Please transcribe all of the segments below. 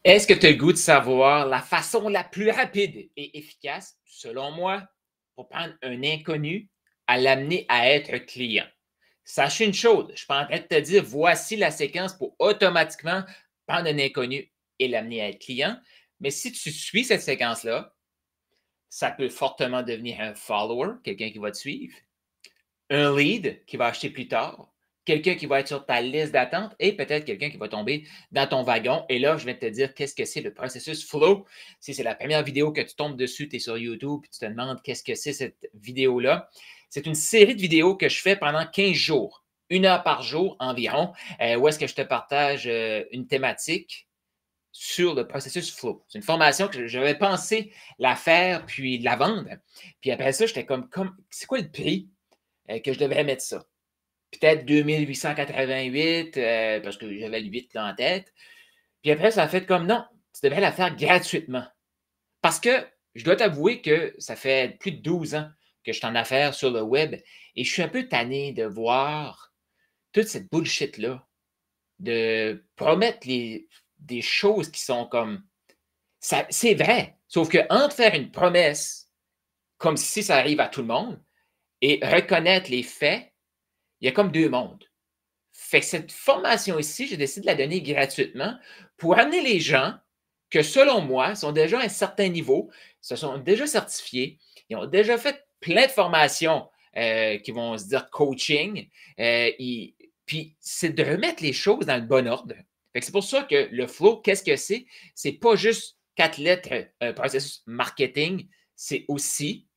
Est-ce que tu as le goût de savoir la façon la plus rapide et efficace, selon moi, pour prendre un inconnu à l'amener à être client? Sache une chose, je ne suis pas en train de te dire voici la séquence pour automatiquement prendre un inconnu et l'amener à être client. Mais si tu suis cette séquence-là, ça peut fortement devenir un follower, quelqu'un qui va te suivre, un lead qui va acheter plus tard, quelqu'un qui va être sur ta liste d'attente et peut-être quelqu'un qui va tomber dans ton wagon. Et là, je vais te dire qu'est-ce que c'est le processus flow. Si c'est la première vidéo que tu tombes dessus, tu es sur YouTube et tu te demandes qu'est-ce que c'est cette vidéo-là. C'est une série de vidéos que je fais pendant 15 jours, 1 heure par jour environ, où est-ce que je te partage une thématique sur le processus flow. C'est une formation que j'avais pensé la faire puis la vendre. Puis après ça, j'étais comme c'est quoi le prix que je devrais mettre ça? Peut-être 2888 parce que j'avais le 8 là en tête. Puis après, ça a fait comme non, tu devrais la faire gratuitement. Parce que je dois t'avouer que ça fait plus de 12 ans que je suis en affaires sur le web et je suis un peu tanné de voir toute cette bullshit-là, de promettre des choses qui sont comme. C'est vrai, sauf que entre faire une promesse comme si ça arrive à tout le monde et reconnaître les faits, il y a comme deux mondes. Fait que cette formation ici, j'ai décidé de la donner gratuitement pour amener les gens que, selon moi, sont déjà à un certain niveau, se sont déjà certifiés, ils ont déjà fait plein de formations qui vont se dire coaching. Puis, c'est de remettre les choses dans le bon ordre. Fait que c'est pour ça que le flow, qu'est-ce que c'est? C'est pas juste 4 lettres, un processus marketing, c'est aussi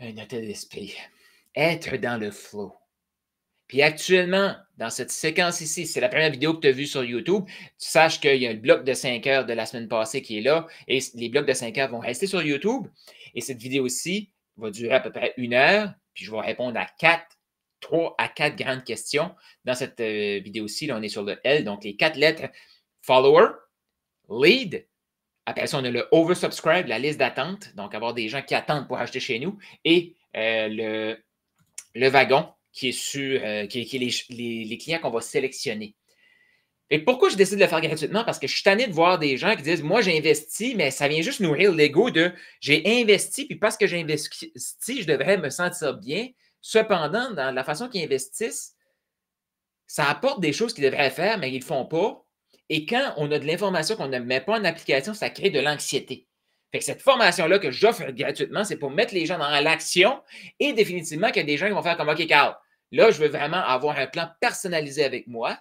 un état d'esprit. Être dans le flow. Puis actuellement, dans cette séquence ici, c'est la première vidéo que tu as vue sur YouTube. Tu saches qu'il y a un bloc de 5 heures de la semaine passée qui est là et les blocs de 5 heures vont rester sur YouTube. Et cette vidéo-ci va durer à peu près 1 heure. Puis je vais répondre à 3 à 4 grandes questions. Dans cette vidéo-ci, là, on est sur le L, donc les 4 lettres follower, lead. Après ça, on a le oversubscribe, la liste d'attente, donc avoir des gens qui attendent pour acheter chez nous, et le wagon, qui est sur qui est les clients qu'on va sélectionner. Et pourquoi je décide de le faire gratuitement? Parce que je suis tanné de voir des gens qui disent moi, j'ai investi, mais ça vient juste nourrir l'ego de j'ai investi, puis parce que j'ai investi, je devrais me sentir bien. Cependant, dans la façon qu'ils investissent, ça apporte des choses qu'ils devraient faire, mais ils ne le font pas. Et quand on a de l'information qu'on ne met pas en application, ça crée de l'anxiété. Fait que cette formation-là que j'offre gratuitement, c'est pour mettre les gens dans l'action et définitivement qu'il y a des gens qui vont faire comme OK, Carl, là, je veux vraiment avoir un plan personnalisé avec moi.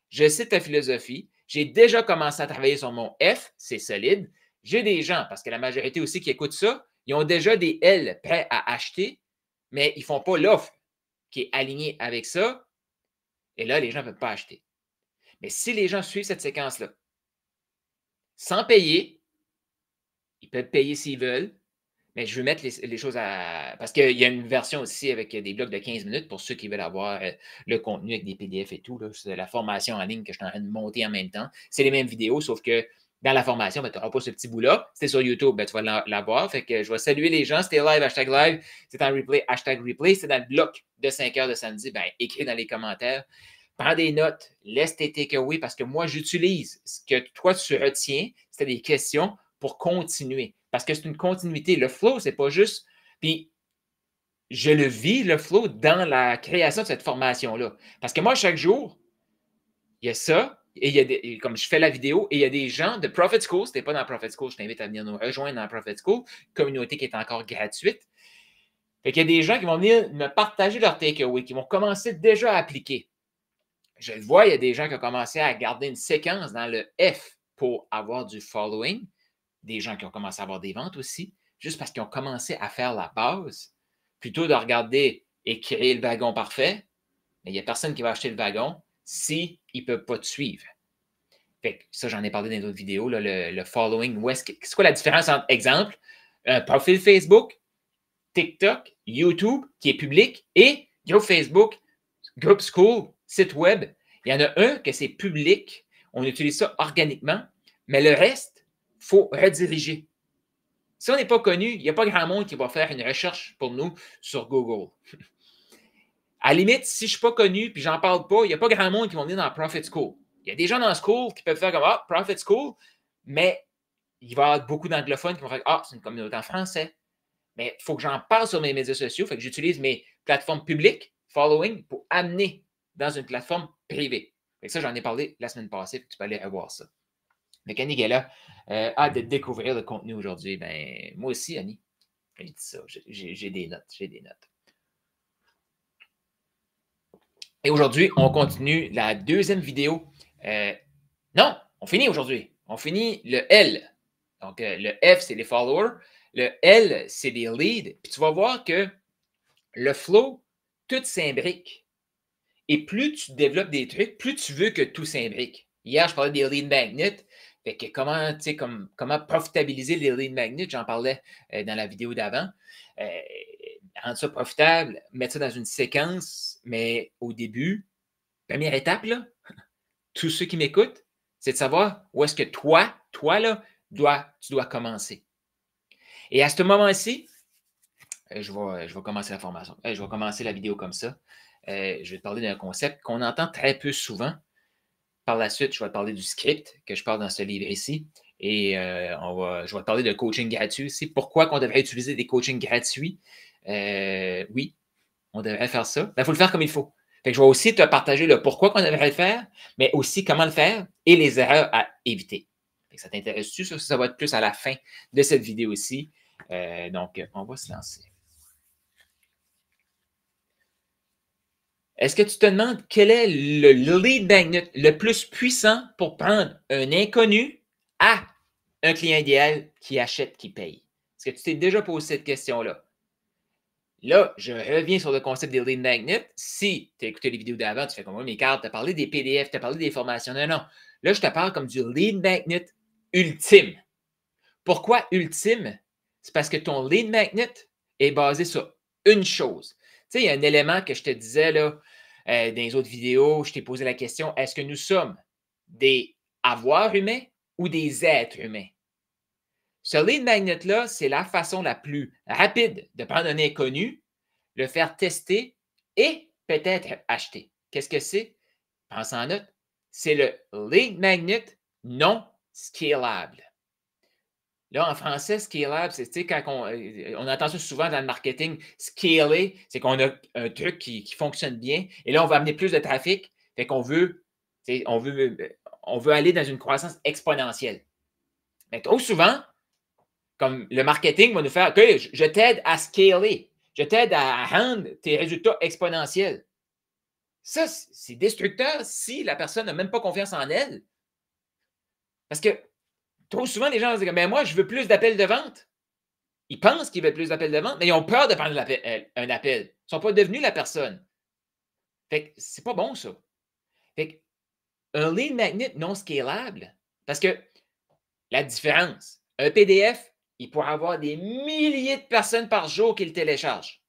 Je sais ta philosophie. J'ai déjà commencé à travailler sur mon F, c'est solide. J'ai des gens, parce que la majorité aussi qui écoutent ça, ils ont déjà des L prêts à acheter, mais ils ne font pas l'offre qui est alignée avec ça. Et là, les gens ne peuvent pas acheter. Mais si les gens suivent cette séquence-là, sans payer, ils peuvent payer s'ils veulent, mais je veux mettre les choses à. Parce qu'il y a une version aussi avec des blocs de 15 minutes pour ceux qui veulent avoir le contenu avec des PDF et tout. C'est la formation en ligne que je suis en train de monter en même temps. C'est les mêmes vidéos, sauf que dans la formation, ben, tu n'auras pas ce petit bout-là. Si tu es sur YouTube, ben, tu vas l'avoir. Fait que je vais saluer les gens. C'était live, live. C'est en replay, replay. C'est dans le bloc de 5 heures de samedi. Ben, écris dans les commentaires. Prends des notes, laisse tes takeaways parce que moi, j'utilise ce que toi, tu retiens. C'était des questions pour continuer. Parce que c'est une continuité. Le flow, c'est pas juste. Puis, je le vis, le flow, dans la création de cette formation-là. Parce que moi, chaque jour, il y a ça, et il y a comme je fais la vidéo, et il y a des gens de Profit School. Si tu n'es pas dans Profit School, je t'invite à venir nous rejoindre dans Profit School, communauté qui est encore gratuite. Fait qu'il y a des gens qui vont venir me partager leur takeaway, qui vont commencer déjà à appliquer. Je le vois, il y a des gens qui ont commencé à garder une séquence dans le F pour avoir du following. Des gens qui ont commencé à avoir des ventes aussi, juste parce qu'ils ont commencé à faire la base, plutôt de regarder et créer le wagon parfait. Mais il n'y a personne qui va acheter le wagon s'ils ne peuvent pas te suivre. Fait que ça, j'en ai parlé dans d'autres vidéos, là, le following. C'est quoi la différence entre, exemple, un profil Facebook, TikTok, YouTube, qui est public, et groupe Facebook, groupe school, site web. Il y en a un que c'est public, on utilise ça organiquement, mais le reste, il faut rediriger. Si on n'est pas connu, il n'y a pas grand monde qui va faire une recherche pour nous sur Google. À la limite, si je ne suis pas connu et j'en parle pas, il n'y a pas grand monde qui va venir dans Profit School. Il y a des gens dans School qui peuvent faire comme Ah, Profit School, mais il va y avoir beaucoup d'anglophones qui vont faire Ah, c'est une communauté en français. Mais il faut que j'en parle sur mes médias sociaux. Fait que j'utilise mes plateformes publiques, following, pour amener dans une plateforme privée. Fait que ça, j'en ai parlé la semaine passée. Tu peux aller revoir ça. Mécanique est là. Hâte de découvrir le contenu aujourd'hui. Ben, moi aussi, Annie. J'ai dit ça. J'ai des notes. J'ai des notes. Et aujourd'hui, on continue la deuxième vidéo. Non, on finit aujourd'hui. On finit le L. Donc, le F, c'est les followers. Le L, c'est les leads. Puis tu vas voir que le flow, tout s'imbrique. Et plus tu développes des trucs, plus tu veux que tout s'imbrique. Hier, je parlais des lead magnets. Fait que comment profitabiliser les lead magnets, j'en parlais dans la vidéo d'avant. Rendre ça profitable, mettre ça dans une séquence, mais au début, première étape, là, tous ceux qui m'écoutent, c'est de savoir où est-ce que toi là, tu dois commencer. Et à ce moment-ci, je vais commencer la formation. Je vais commencer la vidéo comme ça. Je vais te parler d'un concept qu'on entend très peu souvent. Par la suite, je vais te parler du script que je parle dans ce livre ici. Et je vais te parler de coaching gratuit aussi. Pourquoi on devrait utiliser des coachings gratuits? Oui, on devrait faire ça. Il faut le faire comme il faut. Fait que je vais aussi te partager le pourquoi qu'on devrait le faire, mais aussi comment le faire et les erreurs à éviter. Fait que ça t'intéresse-tu? Ça va être plus à la fin de cette vidéo-ci. Donc, on va se lancer. Est-ce que tu te demandes quel est le lead magnet le plus puissant pour prendre un inconnu à un client idéal qui achète, qui paye? Est-ce que tu t'es déjà posé cette question-là? Là, je reviens sur le concept des lead magnets. Si tu as écouté les vidéos d'avant, tu fais comme moi, mais Carl, tu as parlé des PDF, tu as parlé des formations. Non, non. Là, je te parle comme du lead magnet ultime. Pourquoi ultime? C'est parce que ton lead magnet est basé sur une chose. Tu sais, il y a un élément que je te disais là, dans les autres vidéos, je t'ai posé la question, est-ce que nous sommes des avoirs humains ou des êtres humains? Ce lead magnet-là, c'est la façon la plus rapide de prendre un inconnu, le faire tester et peut-être acheter. Qu'est-ce que c'est? Pense en note. C'est le lead magnet non scalable. Là, en français, scalable, c'est quand on entend ça souvent dans le marketing. Scaler, c'est qu'on a un truc qui fonctionne bien et là, on va amener plus de trafic. Fait qu'on veut, on veut aller dans une croissance exponentielle. Mais trop souvent, comme le marketing va nous faire, OK, je t'aide à scaler. Je t'aide à rendre tes résultats exponentiels. Ça, c'est destructeur si la personne n'a même pas confiance en elle. Parce que trop souvent, les gens vont dire, mais moi, je veux plus d'appels de vente. Ils pensent qu'ils veulent plus d'appels de vente, mais ils ont peur de prendre un appel. Ils ne sont pas devenus la personne. Fait que c'est pas bon, ça. Fait que un lead magnet non scalable, parce que la différence, un PDF, il pourrait avoir des milliers de personnes par jour qui le téléchargent.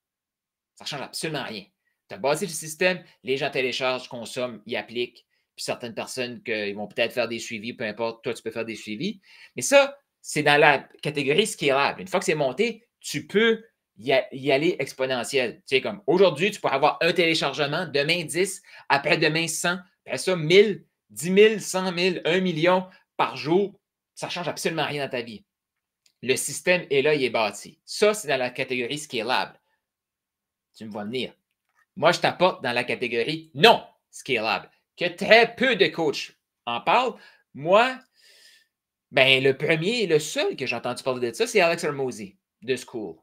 Ça ne change absolument rien. Tu as basé le système, les gens téléchargent, consomment, y appliquent, puis certaines personnes qui vont peut-être faire des suivis, peu importe, toi, tu peux faire des suivis. Mais ça, c'est dans la catégorie scalable. Une fois que c'est monté, tu peux y aller exponentiel. Tu sais, comme aujourd'hui, tu pourrais avoir un téléchargement, demain 10, après-demain 100, après ça 1000, 10 000, 100 000, 1 million par jour. Ça ne change absolument rien dans ta vie. Le système est là, il est bâti. Ça, c'est dans la catégorie scalable. Tu me vois venir. Moi, je t'apporte dans la catégorie non scalable, que très peu de coachs en parlent. Moi, ben, le premier et le seul que j'ai entendu parler de ça, c'est Alex Hormozi de School.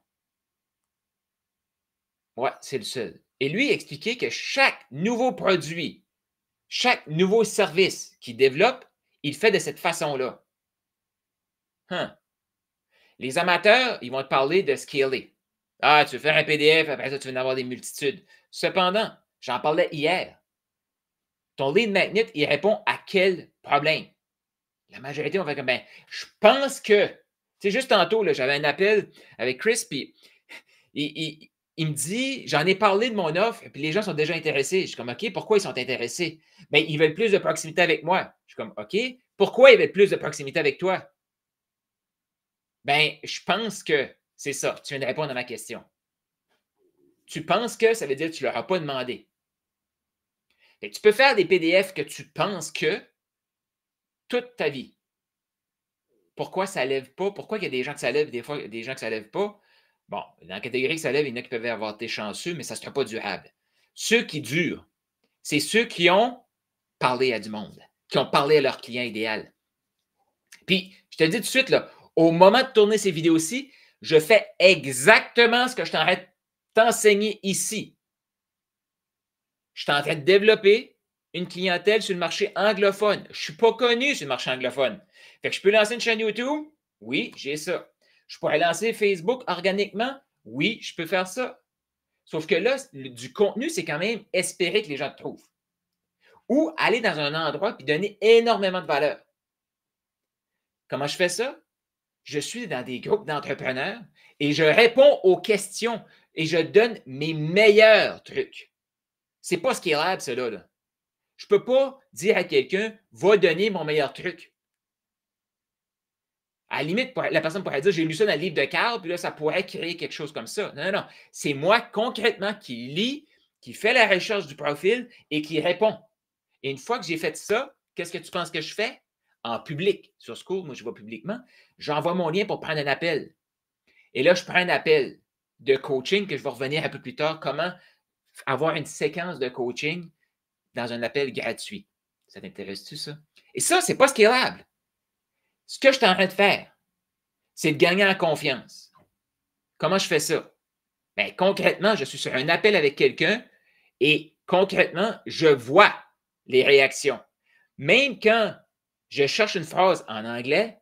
Ouais, c'est le seul. Et lui, il expliquait que chaque nouveau produit, chaque nouveau service qu'il développe, il fait de cette façon-là. Les amateurs, ils vont te parler de scaler. Ah, tu veux faire un PDF, après ça, tu veux en avoir des multitudes. Cependant, j'en parlais hier. Ton lead magnet, il répond à quel problème? La majorité, on fait comme, ben, je pense que. Tu sais, juste tantôt, j'avais un appel avec Chris, puis il me dit, j'en ai parlé de mon offre, puis les gens sont déjà intéressés. Je suis comme, OK, pourquoi ils sont intéressés? Bien, ils veulent plus de proximité avec moi. Je suis comme, OK, pourquoi ils veulent plus de proximité avec toi? Ben, je pense que c'est ça. Tu viens de répondre à ma question. Tu penses que, ça veut dire que tu ne leur as pas demandé. Fait que tu peux faire des PDF que tu penses que, toute ta vie. Pourquoi ça ne lève pas? Pourquoi il y a des gens que ça lève, des fois, il y a des gens que ça ne lève pas? Bon, dans la catégorie que ça lève, il y en a qui peuvent avoir été chanceux, mais ça ne sera pas durable. Ceux qui durent, c'est ceux qui ont parlé à du monde, qui ont parlé à leur client idéal. Puis, je te le dis tout de suite, là, au moment de tourner ces vidéos-ci, je fais exactement ce que je suis en train de t'enseigner ici. Je suis en train de développer une clientèle sur le marché anglophone. Je ne suis pas connu sur le marché anglophone. Fait que je peux lancer une chaîne YouTube? Oui, j'ai ça. Je pourrais lancer Facebook organiquement? Oui, je peux faire ça. Sauf que là, du contenu, c'est quand même espérer que les gens te trouvent. Ou aller dans un endroit et donner énormément de valeur. Comment je fais ça? Je suis dans des groupes d'entrepreneurs et je réponds aux questions et je donne mes meilleurs trucs. C'est pas scalable, cela. Là. Je ne peux pas dire à quelqu'un, va donner mon meilleur truc. À la limite, la personne pourrait dire, j'ai lu ça dans le livre de Carl, puis là, ça pourrait créer quelque chose comme ça. Non, non, non. C'est moi concrètement qui lis, qui fait la recherche du profil et qui répond. Et une fois que j'ai fait ça, qu'est-ce que tu penses que je fais? En public, sur School, moi je vais publiquement, j'envoie mon lien pour prendre un appel. Et là, je prends un appel de coaching que je vais revenir un peu plus tard, comment avoir une séquence de coaching dans un appel gratuit. Ça t'intéresse-tu, ça? Et ça, ce n'est pas scalable. Ce que je suis en train de faire, c'est de gagner en confiance. Comment je fais ça? Bien, concrètement, je suis sur un appel avec quelqu'un et concrètement, je vois les réactions. Même quand je cherche une phrase en anglais,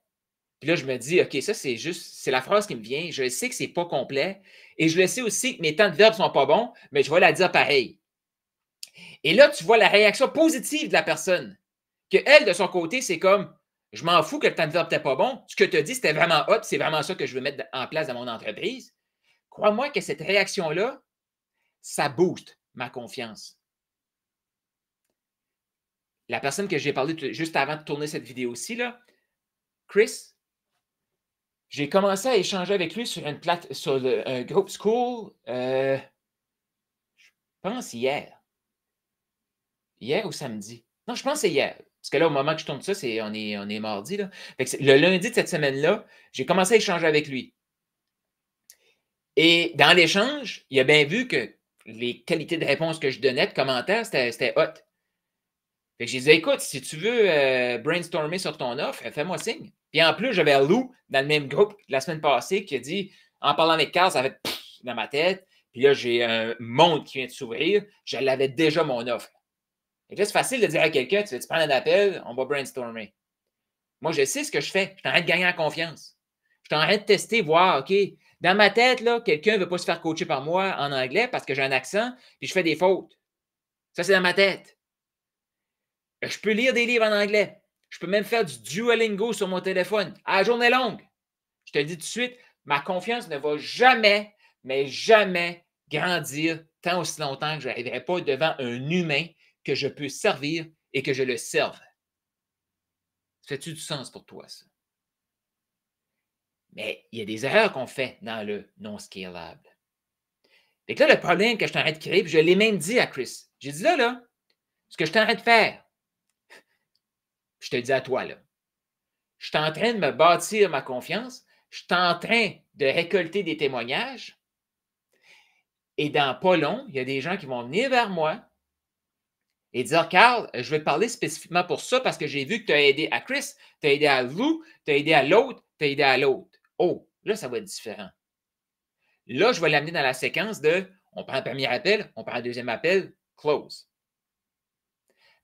puis là, je me dis, OK, ça, c'est la phrase qui me vient. Je sais que ce n'est pas complet et je le sais aussi que mes temps de verbe ne sont pas bons, mais je vais la dire pareil. Et là, tu vois la réaction positive de la personne. Que elle, de son côté, c'est comme, je m'en fous que le temps de verbe n'était pas bon. Ce que tu as dit, c'était vraiment hot, c'est vraiment ça que je veux mettre en place dans mon entreprise. Crois-moi que cette réaction-là, ça booste ma confiance. La personne que j'ai parlé juste avant de tourner cette vidéo-ci, là, Chris, j'ai commencé à échanger avec lui sur un groupe School, je pense hier. Hier ou samedi? Non, je pense que c'est hier. Parce que là, au moment que je tourne ça, on est mardi. Là. Fait que le lundi de cette semaine-là, j'ai commencé à échanger avec lui. Et dans l'échange, il a bien vu que les qualités de réponse que je donnais, de commentaires, c'était hot. Fait que j'ai dit, écoute, si tu veux brainstormer sur ton offre, fais-moi signe. Puis en plus, j'avais Lou dans le même groupe la semaine passée qui a dit, en parlant avec Carl, ça avait dans ma tête. Puis là, j'ai un monde qui vient de s'ouvrir. Je l'avais déjà mon offre. Et là, c'est facile de dire à quelqu'un, tu prends un appel, on va brainstormer. Moi, je sais ce que je fais. Je suis en train de gagner en confiance. Je suis en train de tester, voir, OK, dans ma tête, là, quelqu'un ne veut pas se faire coacher par moi en anglais parce que j'ai un accent puis je fais des fautes. Ça, c'est dans ma tête. Je peux lire des livres en anglais. Je peux même faire du Duolingo sur mon téléphone à la journée longue. Je te le dis tout de suite, ma confiance ne va jamais, mais jamais grandir tant aussi longtemps que je n'arriverai pas devant un humain que je peux servir et que je le serve. Ça fait-tu du sens pour toi, ça? Mais il y a des erreurs qu'on fait dans le non scalable. Fait que là, le problème que je suis en train de créer, puis je l'ai même dit à Chris. J'ai dit là, ce que je suis en train de faire, je te le dis à toi, là. Je suis en train de me bâtir ma confiance. Je suis en train de récolter des témoignages. Et dans pas long, il y a des gens qui vont venir vers moi et dire, Carl, je vais te parler spécifiquement pour ça parce que j'ai vu que tu as aidé à Chris, tu as aidé à Lou, tu as aidé à l'autre, tu as aidé à l'autre. Oh, là, ça va être différent. Là, je vais l'amener dans la séquence de on prend un premier appel, on prend un deuxième appel, close.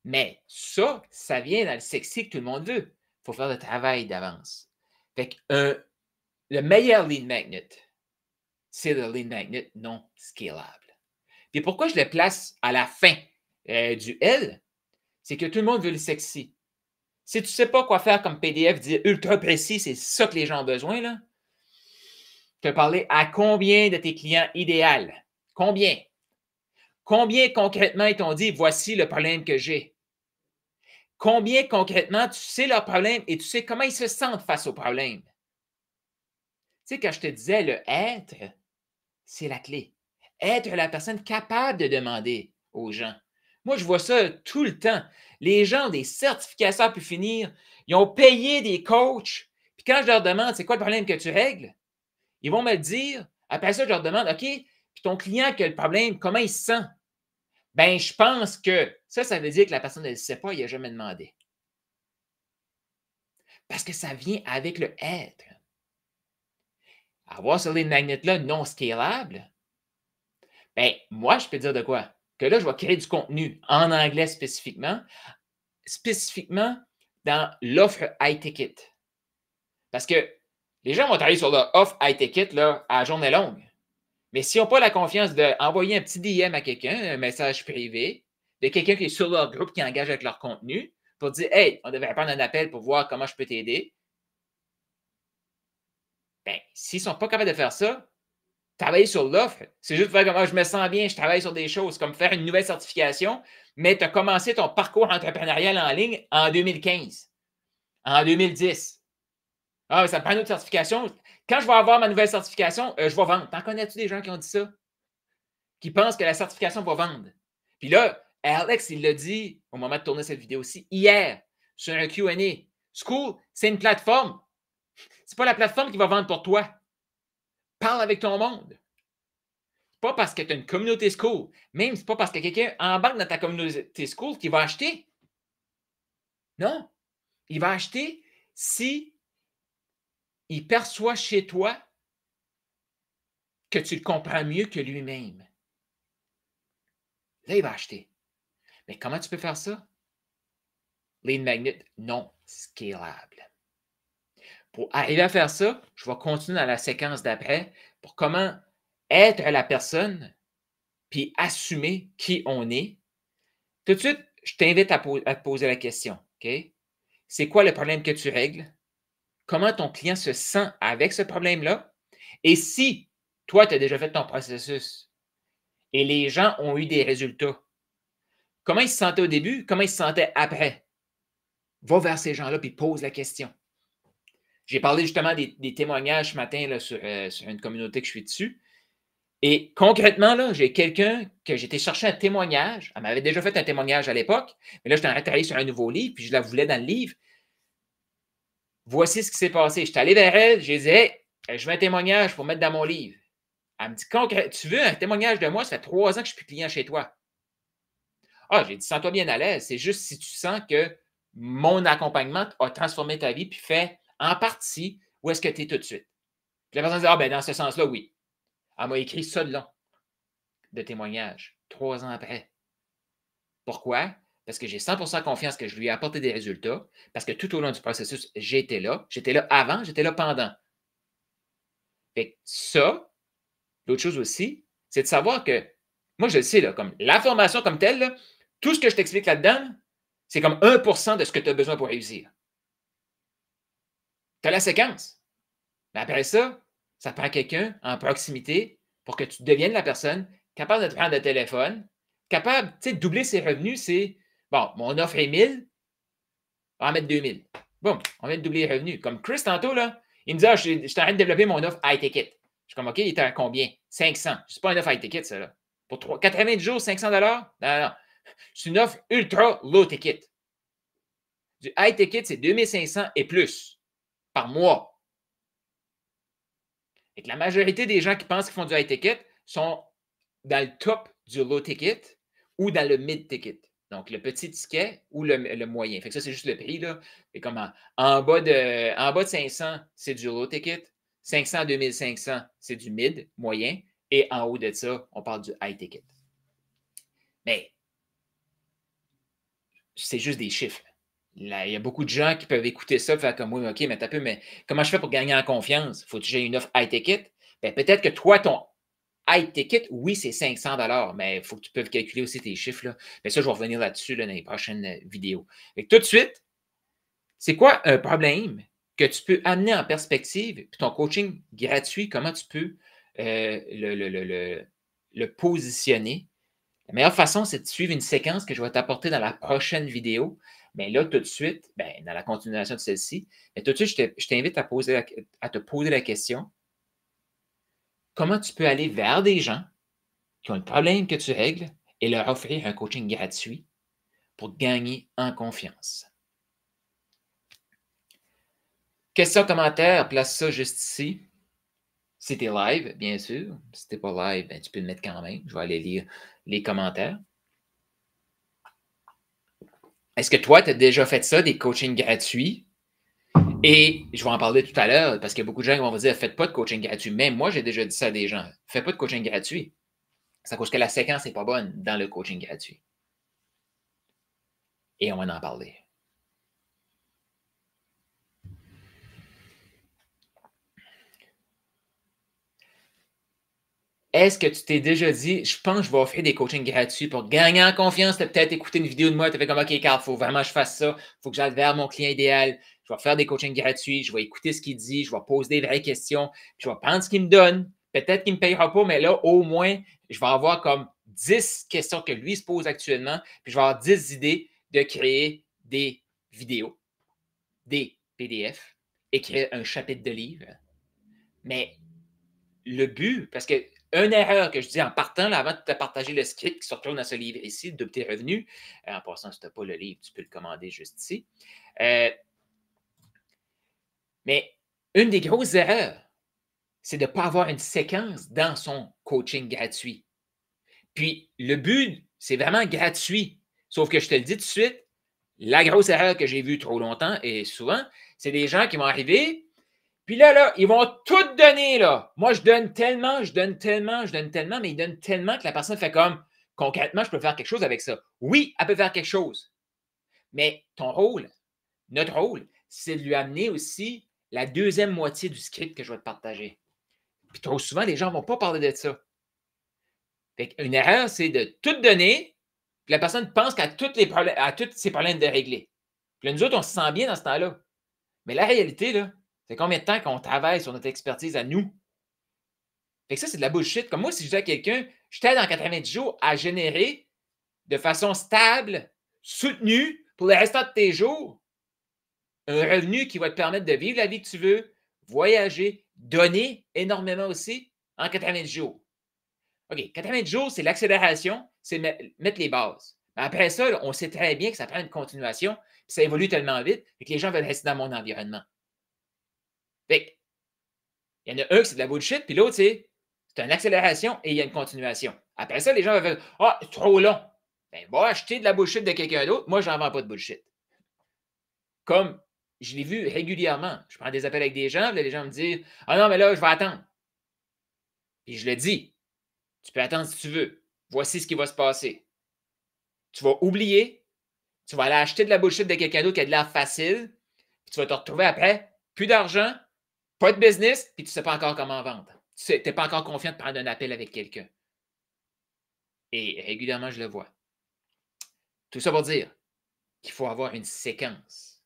Mais ça vient dans le sexy que tout le monde veut. Il faut faire le travail d'avance. Fait que le meilleur lead magnet, c'est le lead magnet non scalable. Et pourquoi je le place à la fin du L? C'est que tout le monde veut le sexy. Si tu ne sais pas quoi faire comme PDF, dire ultra précis, c'est ça que les gens ont besoin, là. Tu as parlé à combien de tes clients idéaux? Combien? Combien concrètement ils t'ont dit, voici le problème que j'ai? Combien concrètement tu sais leur problème et tu sais comment ils se sentent face au problème? Tu sais, quand je te disais le être, c'est la clé. Être la personne capable de demander aux gens. Moi, je vois ça tout le temps. Les gens ont des certifications à pu finir. Ils ont payé des coachs. Puis quand je leur demande, c'est quoi le problème que tu règles? Ils vont me le dire. Après ça, je leur demande, OK, puis ton client qui a le problème, comment il se sent? Ben, je pense que ça veut dire que la personne ne le sait pas, il n'a jamais demandé. Parce que ça vient avec le être. Avoir ce lead magnet-là non scalable, ben, moi, je peux dire de quoi? Que là, je vais créer du contenu en anglais spécifiquement dans l'offre high ticket. Parce que les gens vont travailler sur leur offre high ticket là, à journée longue. Mais s'ils n'ont pas la confiance d'envoyer un petit DM à quelqu'un, un message privé, de quelqu'un qui est sur leur groupe, qui engage avec leur contenu, pour dire Hey, on devrait prendre un appel pour voir comment je peux t'aider. Bien, s'ils ne sont pas capables de faire ça, travailler sur l'offre, c'est juste faire comme je me sens bien, je travaille sur des choses, comme faire une nouvelle certification, mais tu as commencé ton parcours entrepreneurial en ligne en 2015, en 2010. Ah, ça prend une autre certification. Quand je vais avoir ma nouvelle certification, je vais vendre. T'en connais-tu des gens qui ont dit ça? Qui pensent que la certification va vendre? Puis là, Alex, il l'a dit au moment de tourner cette vidéo aussi, hier, sur un Q&A. School, c'est une plateforme. C'est pas la plateforme qui va vendre pour toi. Parle avec ton monde. Pas parce que tu as une communauté school, même c'est pas parce que quelqu'un embarque dans ta communauté school qu'il va acheter. Non. Il va acheter si il perçoit chez toi que tu le comprends mieux que lui-même. Là, il va acheter. Mais comment tu peux faire ça? Lead magnet non scalable. Pour arriver à faire ça, je vais continuer dans la séquence d'après pour comment être la personne puis assumer qui on est. Tout de suite, je t'invite à te poser la question. OK? C'est quoi le problème que tu règles? Comment ton client se sent avec ce problème-là? Et si toi, tu as déjà fait ton processus et les gens ont eu des résultats, comment ils se sentaient au début? Comment ils se sentaient après? Va vers ces gens-là et pose la question. J'ai parlé justement des témoignages ce matin là, sur une communauté que je suis dessus. Et concrètement, là, j'ai quelqu'un que j'étais chercher un témoignage. Elle m'avait déjà fait un témoignage à l'époque, mais là, je suis en train de travailler sur un nouveau livre, puis je la voulais dans le livre. Voici ce qui s'est passé. Je suis allé vers elle, j'ai dit hey, je veux un témoignage pour mettre dans mon livre. Elle me dit tu veux un témoignage de moi? Ça fait 3 ans que je ne suis plus client chez toi. Ah, j'ai dit sens-toi bien à l'aise. C'est juste si tu sens que mon accompagnement a transformé ta vie, puis fait en partie où est-ce que tu es tout de suite. Puis la personne dit ah, ben dans ce sens-là, oui. Elle m'a écrit ça de long de témoignage, 3 ans après. Pourquoi? Parce que j'ai 100% confiance que je lui ai apporté des résultats, parce que tout au long du processus, j'étais là. J'étais là avant, j'étais là pendant. Fait que ça, l'autre chose aussi, c'est de savoir que, moi je le sais, là, comme la formation comme telle, là, tout ce que je t'explique là-dedans, c'est comme 1% de ce que tu as besoin pour réussir. Tu as la séquence. Mais après ça, ça prend quelqu'un en proximité pour que tu deviennes la personne capable de te prendre le téléphone, capable, tu sais, de doubler ses revenus, c'est, bon, mon offre est 1000, on va en mettre 2000. Boum, on vient de doubler les revenus. Comme Chris, tantôt, là, il me dit, je suis en train de développer mon offre high ticket. Je suis comme, OK, il était à combien? 500. C'est pas une offre high ticket, ça, là. Pour 90 jours, 500 $? Non, non. C'est une offre ultra low ticket. Du high ticket, c'est 2500 et plus par mois. Et que la majorité des gens qui pensent qu'ils font du high ticket sont dans le top du low ticket ou dans le mid ticket. Donc, le petit ticket ou le moyen. Fait que ça, c'est juste le prix. Là. Et comme en bas de 500, c'est du low ticket. 500 à 2500, c'est du mid, moyen. Et en haut de ça, on parle du high ticket. Mais c'est juste des chiffres. Là, il y a beaucoup de gens qui peuvent écouter ça et faire comme oui, OK, mais t'as peu, mais comment je fais pour gagner en confiance? Faut que j'ai une offre high ticket? Bien, peut-être que toi, ton high ticket, oui, c'est 500 $, mais il faut que tu puisses calculer aussi tes chiffres. Là. Mais ça, je vais revenir là-dessus là, dans les prochaines vidéos. Et tout de suite, c'est quoi un problème que tu peux amener en perspective, puis ton coaching gratuit, comment tu peux le positionner? La meilleure façon, c'est de suivre une séquence que je vais t'apporter dans la prochaine vidéo. Mais là, tout de suite, dans la continuation de celle-ci, tout de suite, je t'invite à te poser la question. Comment tu peux aller vers des gens qui ont le problème que tu règles et leur offrir un coaching gratuit pour gagner en confiance. Question, commentaire, place ça juste ici. Si tu es live, bien sûr. Si tu n'es pas live, ben, tu peux le mettre quand même. Je vais aller lire les commentaires. Est-ce que toi, tu as déjà fait ça, des coachings gratuits? Et je vais en parler tout à l'heure parce qu'il y a beaucoup de gens qui vont vous dire faites pas de coaching gratuit. Même moi, j'ai déjà dit ça à des gens. Faites pas de coaching gratuit. C'est à cause que la séquence n'est pas bonne dans le coaching gratuit. Et on va en parler. Est-ce que tu t'es déjà dit, je pense que je vais offrir des coachings gratuits pour gagner en confiance? Tu as peut-être écouté une vidéo de moi, tu as fait comme, OK, Carl, il faut vraiment que je fasse ça. Il faut que j'aille vers mon client idéal. Je vais faire des coachings gratuits. Je vais écouter ce qu'il dit. Je vais poser des vraies questions. Puis je vais prendre ce qu'il me donne. Peut-être qu'il ne me payera pas, mais là, au moins, je vais avoir comme 10 questions que lui se pose actuellement. Puis je vais avoir 10 idées de créer des vidéos, des PDF, écrire un chapitre de livre. Mais le but, parce que une erreur que je dis en partant, là, avant de te partager le script qui se retrouve dans ce livre ici, de tes revenus, en passant, si tu n'as pas le livre, tu peux le commander juste ici. Mais une des grosses erreurs, c'est de ne pas avoir une séquence dans son coaching gratuit. Puis, le but, c'est vraiment gratuit. Sauf que je te le dis tout de suite, la grosse erreur que j'ai vue trop longtemps et souvent, c'est des gens qui vont arriver, puis là, ils vont tout donner, là. Moi, je donne tellement, mais ils donnent tellement que la personne fait comme, concrètement, je peux faire quelque chose avec ça. Oui, elle peut faire quelque chose. Mais ton rôle, notre rôle, c'est de lui amener aussi la deuxième moitié du script que je vais te partager. Puis trop souvent, les gens ne vont pas parler de ça. Une erreur, c'est de tout donner, puis la personne pense qu'à tous ses problèmes de régler. Puis là, nous autres, on se sent bien dans ce temps-là. Mais la réalité, là, c'est combien de temps qu'on travaille sur notre expertise à nous? Fait que ça, c'est de la bullshit. Comme moi, si je dis à quelqu'un, je t'aide en 90 jours à générer de façon stable, soutenue, pour le restant de tes jours, un revenu qui va te permettre de vivre la vie que tu veux, voyager, donner énormément aussi en 90 jours. OK, 90 jours, c'est l'accélération, c'est mettre les bases. Mais après ça, là, on sait très bien que ça prend une continuation, puis ça évolue tellement vite que les gens veulent rester dans mon environnement. Fait il y en a un qui c'est de la bullshit, puis l'autre, c'est une accélération et il y a une continuation. Après ça, les gens vont faire ah, c'est trop long. Ben, va acheter de la bullshit de quelqu'un d'autre. Moi, je n'en vends pas de bullshit. Comme je l'ai vu régulièrement. Je prends des appels avec des gens, là, les gens me disent ah non, mais là, je vais attendre. Puis je le dis tu peux attendre si tu veux. Voici ce qui va se passer. Tu vas oublier, tu vas aller acheter de la bullshit de quelqu'un d'autre qui a de l'air facile, puis tu vas te retrouver après, plus d'argent, pas de business, puis tu ne sais pas encore comment vendre. Tu n'es pas encore confiant de prendre un appel avec quelqu'un. Et régulièrement, je le vois. Tout ça pour dire qu'il faut avoir une séquence.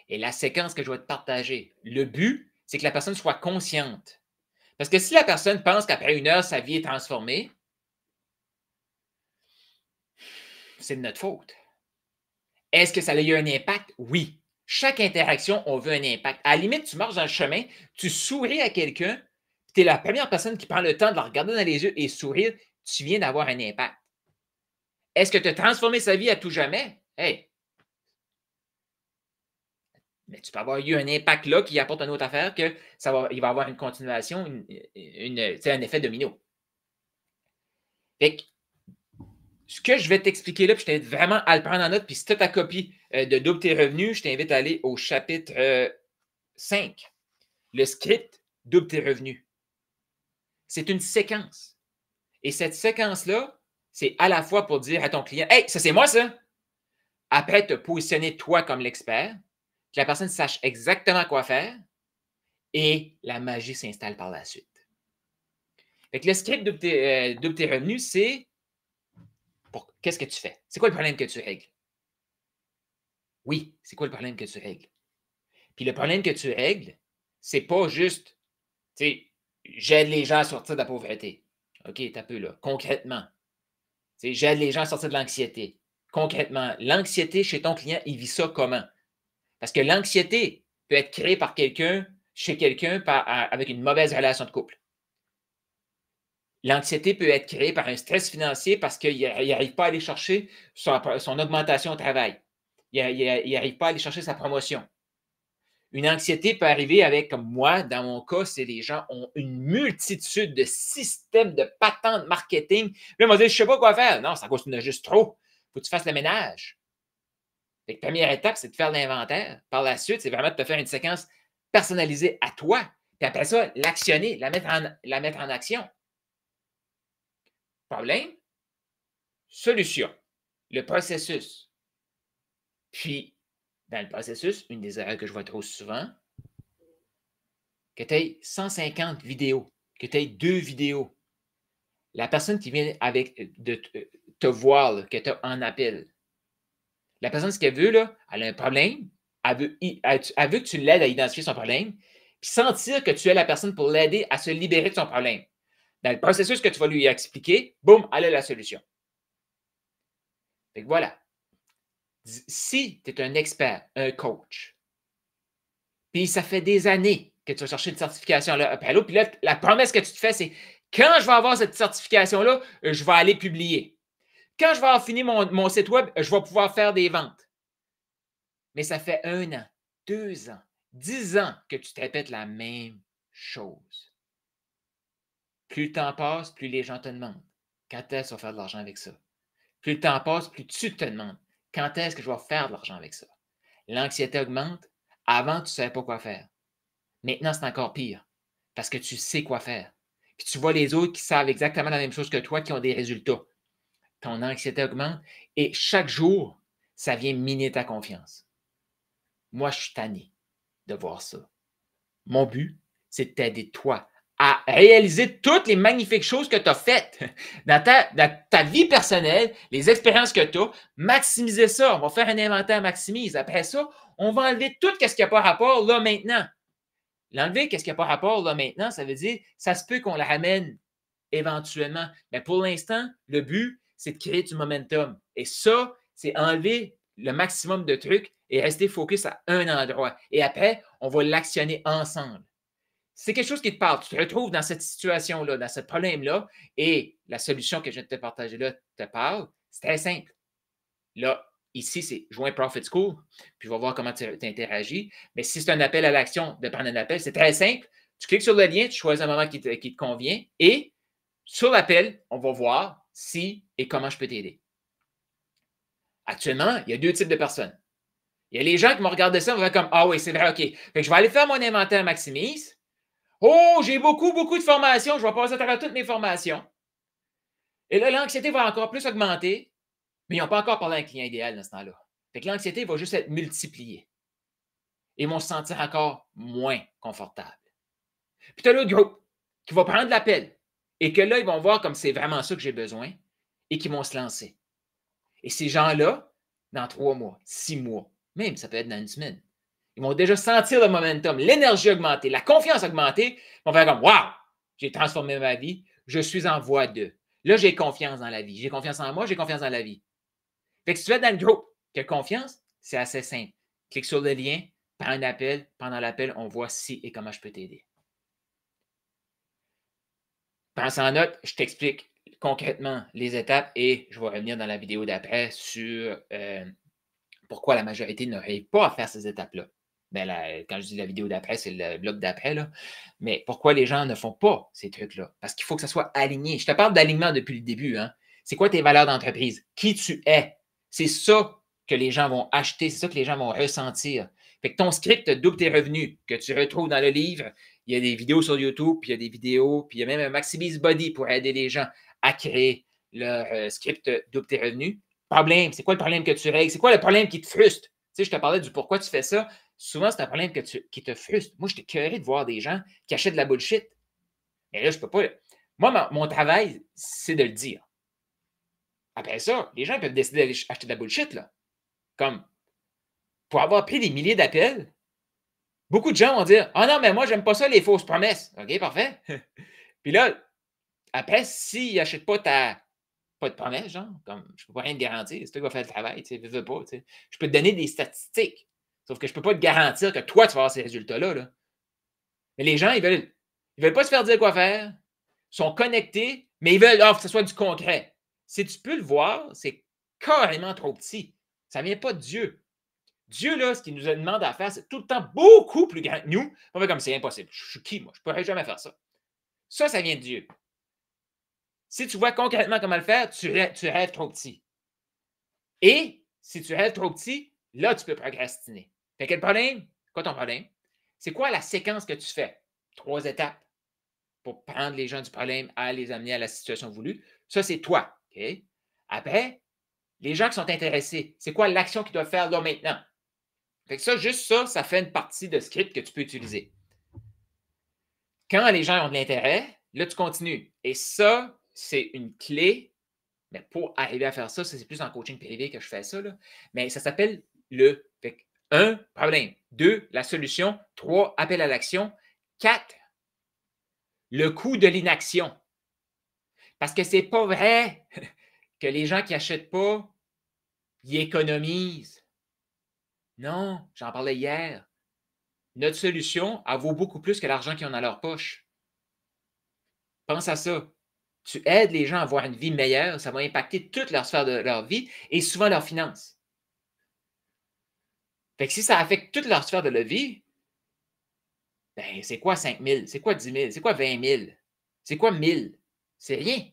Et la séquence que je vais te partager, le but, c'est que la personne soit consciente. Parce que si la personne pense qu'après 1 heure, sa vie est transformée, c'est de notre faute. Est-ce que ça a eu un impact? Oui. Chaque interaction, on veut un impact. À la limite, tu marches dans le chemin, tu souris à quelqu'un, tu es la première personne qui prend le temps de la regarder dans les yeux et sourire, tu viens d'avoir un impact. Est-ce que tu as transformé sa vie à tout jamais? Hey! Mais tu peux avoir eu un impact là qui apporte une autre affaire que il va avoir une continuation, un effet domino. Fait que, ce que je vais t'expliquer là, puis je t'invite vraiment à le prendre en note, puis si tu as ta copie de Double tes revenus, je t'invite à aller au chapitre 5. Le script Double tes revenus. C'est une séquence. Et cette séquence-là, c'est à la fois pour dire à ton client hey, ça c'est moi ça! Après, te positionner toi comme l'expert, que la personne sache exactement quoi faire et la magie s'installe par la suite. Fait que le script Double tes revenus, c'est qu'est-ce que tu fais? C'est quoi le problème que tu règles? Oui, c'est quoi le problème que tu règles? Puis le problème que tu règles, c'est pas juste, tu sais, j'aide les gens à sortir de la pauvreté. OK, t'as peu là. Concrètement, tu sais, j'aide les gens à sortir de l'anxiété. Concrètement, l'anxiété chez ton client, il vit ça comment? Parce que l'anxiété peut être créée par quelqu'un, chez quelqu'un, avec une mauvaise relation de couple. L'anxiété peut être créée par un stress financier parce qu'il n'arrive pas à aller chercher son augmentation au travail. Il n'arrive pas à aller chercher sa promotion. Une anxiété peut arriver avec, comme moi, dans mon cas, c'est les gens ont une multitude de systèmes de patentes marketing. Puis là, ils m'ont dit, je ne sais pas quoi faire. Non, c'est à cause que tu en as juste trop. Il faut que tu fasses le ménage. La première étape, c'est de faire l'inventaire. Par la suite, c'est vraiment de te faire une séquence personnalisée à toi. Puis après ça, l'actionner, la mettre en action. Problème, solution, le processus. Puis, dans le processus, une des erreurs que je vois trop souvent, que tu aies 150 vidéos, que tu aies 2 vidéos. La personne qui vient de te voir, là, que tu as en appel, la personne, ce qu'elle veut, là, elle a un problème, elle veut que tu l'aides à identifier son problème, puis sentir que tu es la personne pour l'aider à se libérer de son problème. Dans le processus que tu vas lui expliquer, boum, elle a la solution. Fait que voilà. Si tu es un expert, un coach, puis ça fait des années que tu vas chercher une certification là, après l'autre, puis là, la promesse que tu te fais, c'est quand je vais avoir cette certification-là, je vais aller publier. Quand je vais avoir fini mon site web, je vais pouvoir faire des ventes. Mais ça fait 1 an, 2 ans, 10 ans que tu te répètes la même chose. Plus le temps passe, plus les gens te demandent quand est-ce que tu vas faire de l'argent avec ça. Plus le temps passe, plus tu te demandes quand est-ce que je vais faire de l'argent avec ça. L'anxiété augmente. Avant, tu ne savais pas quoi faire. Maintenant, c'est encore pire parce que tu sais quoi faire. Puis tu vois les autres qui savent exactement la même chose que toi, qui ont des résultats. Ton anxiété augmente et chaque jour, ça vient miner ta confiance. Moi, je suis tanné de voir ça. Mon but, c'est de t'aider, toi, à réaliser toutes les magnifiques choses que tu as faites dans ta vie personnelle, les expériences que tu as, maximiser ça. On va faire un inventaire maximise. Après ça, on va enlever tout ce qui n'a pas rapport là maintenant. L'enlever, qu'est-ce qui n'a pas rapport là maintenant, ça veut dire, ça se peut qu'on la ramène éventuellement. Mais pour l'instant, le but, c'est de créer du momentum. Et ça, c'est enlever le maximum de trucs et rester focus à un endroit. Et après, on va l'actionner ensemble. C'est quelque chose qui te parle. Tu te retrouves dans cette situation-là, dans ce problème-là, et la solution que je viens de te partager là te parle. C'est très simple. Là, ici, c'est joins Profit School, puis je vais voir comment tu interagis. Mais si c'est un appel à l'action de prendre un appel, c'est très simple. Tu cliques sur le lien, tu choisis un moment qui te convient et sur l'appel, on va voir si et comment je peux t'aider. Actuellement, il y a 2 types de personnes. Il y a les gens qui vont regarder ça, vont faire comme ah oui, c'est vrai, OK. Fait que je vais aller faire mon inventaire maximise. Oh, j'ai beaucoup, beaucoup de formations. Je vais passer à travers toutes mes formations. Et là, l'anxiété va encore plus augmenter, mais ils n'ont pas encore parlé à un client idéal dans ce temps-là. Fait que l'anxiété va juste être multipliée. Ils vont se sentir encore moins confortables. Puis tu as l'autre groupe qui va prendre l'appel et que là, ils vont voir comme c'est vraiment ça que j'ai besoin et qui vont se lancer. Et ces gens-là, dans 3 mois, 6 mois, même ça peut être dans une semaine, ils vont déjà sentir le momentum, l'énergie augmenter, la confiance augmenter. Ils vont faire comme waouh, j'ai transformé ma vie, je suis en voie de. Là, j'ai confiance dans la vie. J'ai confiance en moi, j'ai confiance dans la vie. Fait que si tu es dans le groupe qui a confiance, c'est assez simple. Clique sur le lien, prends un appel. Pendant l'appel, on voit si et comment je peux t'aider. Prends ça en note, je t'explique concrètement les étapes et je vais revenir dans la vidéo d'après sur pourquoi la majorité n'arrive pas à faire ces étapes-là. Ben, quand je dis la vidéo d'après, c'est le bloc d'après, là. Mais pourquoi les gens ne font pas ces trucs-là? Parce qu'il faut que ça soit aligné. Je te parle d'alignement depuis le début. Hein? C'est quoi tes valeurs d'entreprise? Qui tu es? C'est ça que les gens vont acheter, c'est ça que les gens vont ressentir. Fait que ton script double tes revenus que tu retrouves dans le livre. Il y a des vidéos sur YouTube, puis il y a des vidéos, puis il y a même un Maximise Body pour aider les gens à créer leur script double tes revenus. Problème, c'est quoi le problème que tu règles? C'est quoi le problème qui te frustre? Tu sais, je te parlais du pourquoi tu fais ça. Souvent, c'est un problème qui te frustre. Moi, j'étais curieux de voir des gens qui achètent de la bullshit. Mais là, je peux pas. Moi, mon travail, c'est de le dire. Après ça, les gens peuvent décider d'aller acheter de la bullshit, là. Comme, pour avoir pris des milliers d'appels, beaucoup de gens vont dire ah non, mais moi, j'aime pas ça, les fausses promesses. OK, parfait. Puis là, après, s'ils n'achètent pas pas de promesse, genre, comme je ne peux pas rien te garantir, c'est toi qui vas faire le travail, tu sais, veux pas, tu sais. Je peux te donner des statistiques, sauf que je ne peux pas te garantir que toi, tu vas avoir ces résultats-là. Là. Mais les gens, ils veulent pas se faire dire quoi faire, sont connectés Mais ils veulent que ce soit du concret. Si tu peux le voir, c'est carrément trop petit. Ça ne vient pas de Dieu. Dieu, là, ce qu'il nous demande à faire, c'est tout le temps beaucoup plus grand que nous. On fait comme c'est impossible. Je suis qui, moi? Je ne pourrais jamais faire ça. Ça vient de Dieu. Si tu vois concrètement comment le faire, tu rêves trop petit. Et si tu rêves trop petit, là, tu peux procrastiner. Fait que le problème, quoi ton problème? C'est quoi la séquence que tu fais? 3 étapes pour prendre les gens du problème à les amener à la situation voulue. Ça, c'est toi. OK? Après, les gens qui sont intéressés, c'est quoi l'action qu'ils doivent faire là maintenant? Fait que ça, juste ça, ça fait une partie de script que tu peux utiliser. Quand les gens ont de l'intérêt, là, tu continues. Et ça, c'est une clé. Mais pour arriver à faire ça, c'est plus en coaching privé que je fais ça. Là. Mais ça s'appelle le. Fait que, 1, problème. 2, la solution. 3, appel à l'action. 4, le coût de l'inaction. Parce que c'est pas vrai que les gens qui n'achètent pas, ils économisent. Non, j'en parlais hier. Notre solution, elle vaut beaucoup plus que l'argent qu'ils ont dans leur poche. Pense à ça. Tu aides les gens à avoir une vie meilleure, ça va impacter toute leur sphère de leur vie et souvent leurs finances. Fait que si ça affecte toute leur sphère de leur vie, ben c'est quoi 5 000? C'est quoi 10 000? C'est quoi 20 000? C'est quoi 1000? C'est rien.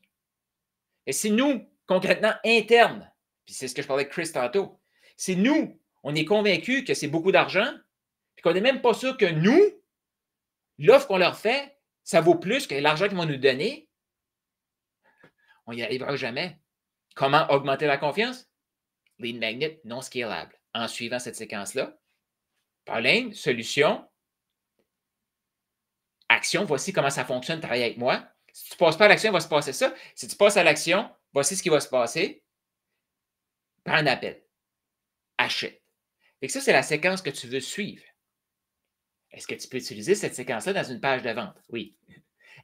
Et si nous, concrètement, interne, puis c'est ce que je parlais avec Chris tantôt, si nous, on est convaincus que c'est beaucoup d'argent, puis qu'on n'est même pas sûr que nous, l'offre qu'on leur fait, ça vaut plus que l'argent qu'ils vont nous donner, on n'y arrivera jamais. Comment augmenter la confiance? Lead magnet non scalable. En suivant cette séquence-là, problème, solution, action, voici comment ça fonctionne, travaille avec moi. Si tu ne passes pas à l'action, il va se passer ça. Si tu passes à l'action, voici ce qui va se passer. Prends un appel. Achète. Et ça, c'est la séquence que tu veux suivre. Est-ce que tu peux utiliser cette séquence-là dans une page de vente? Oui.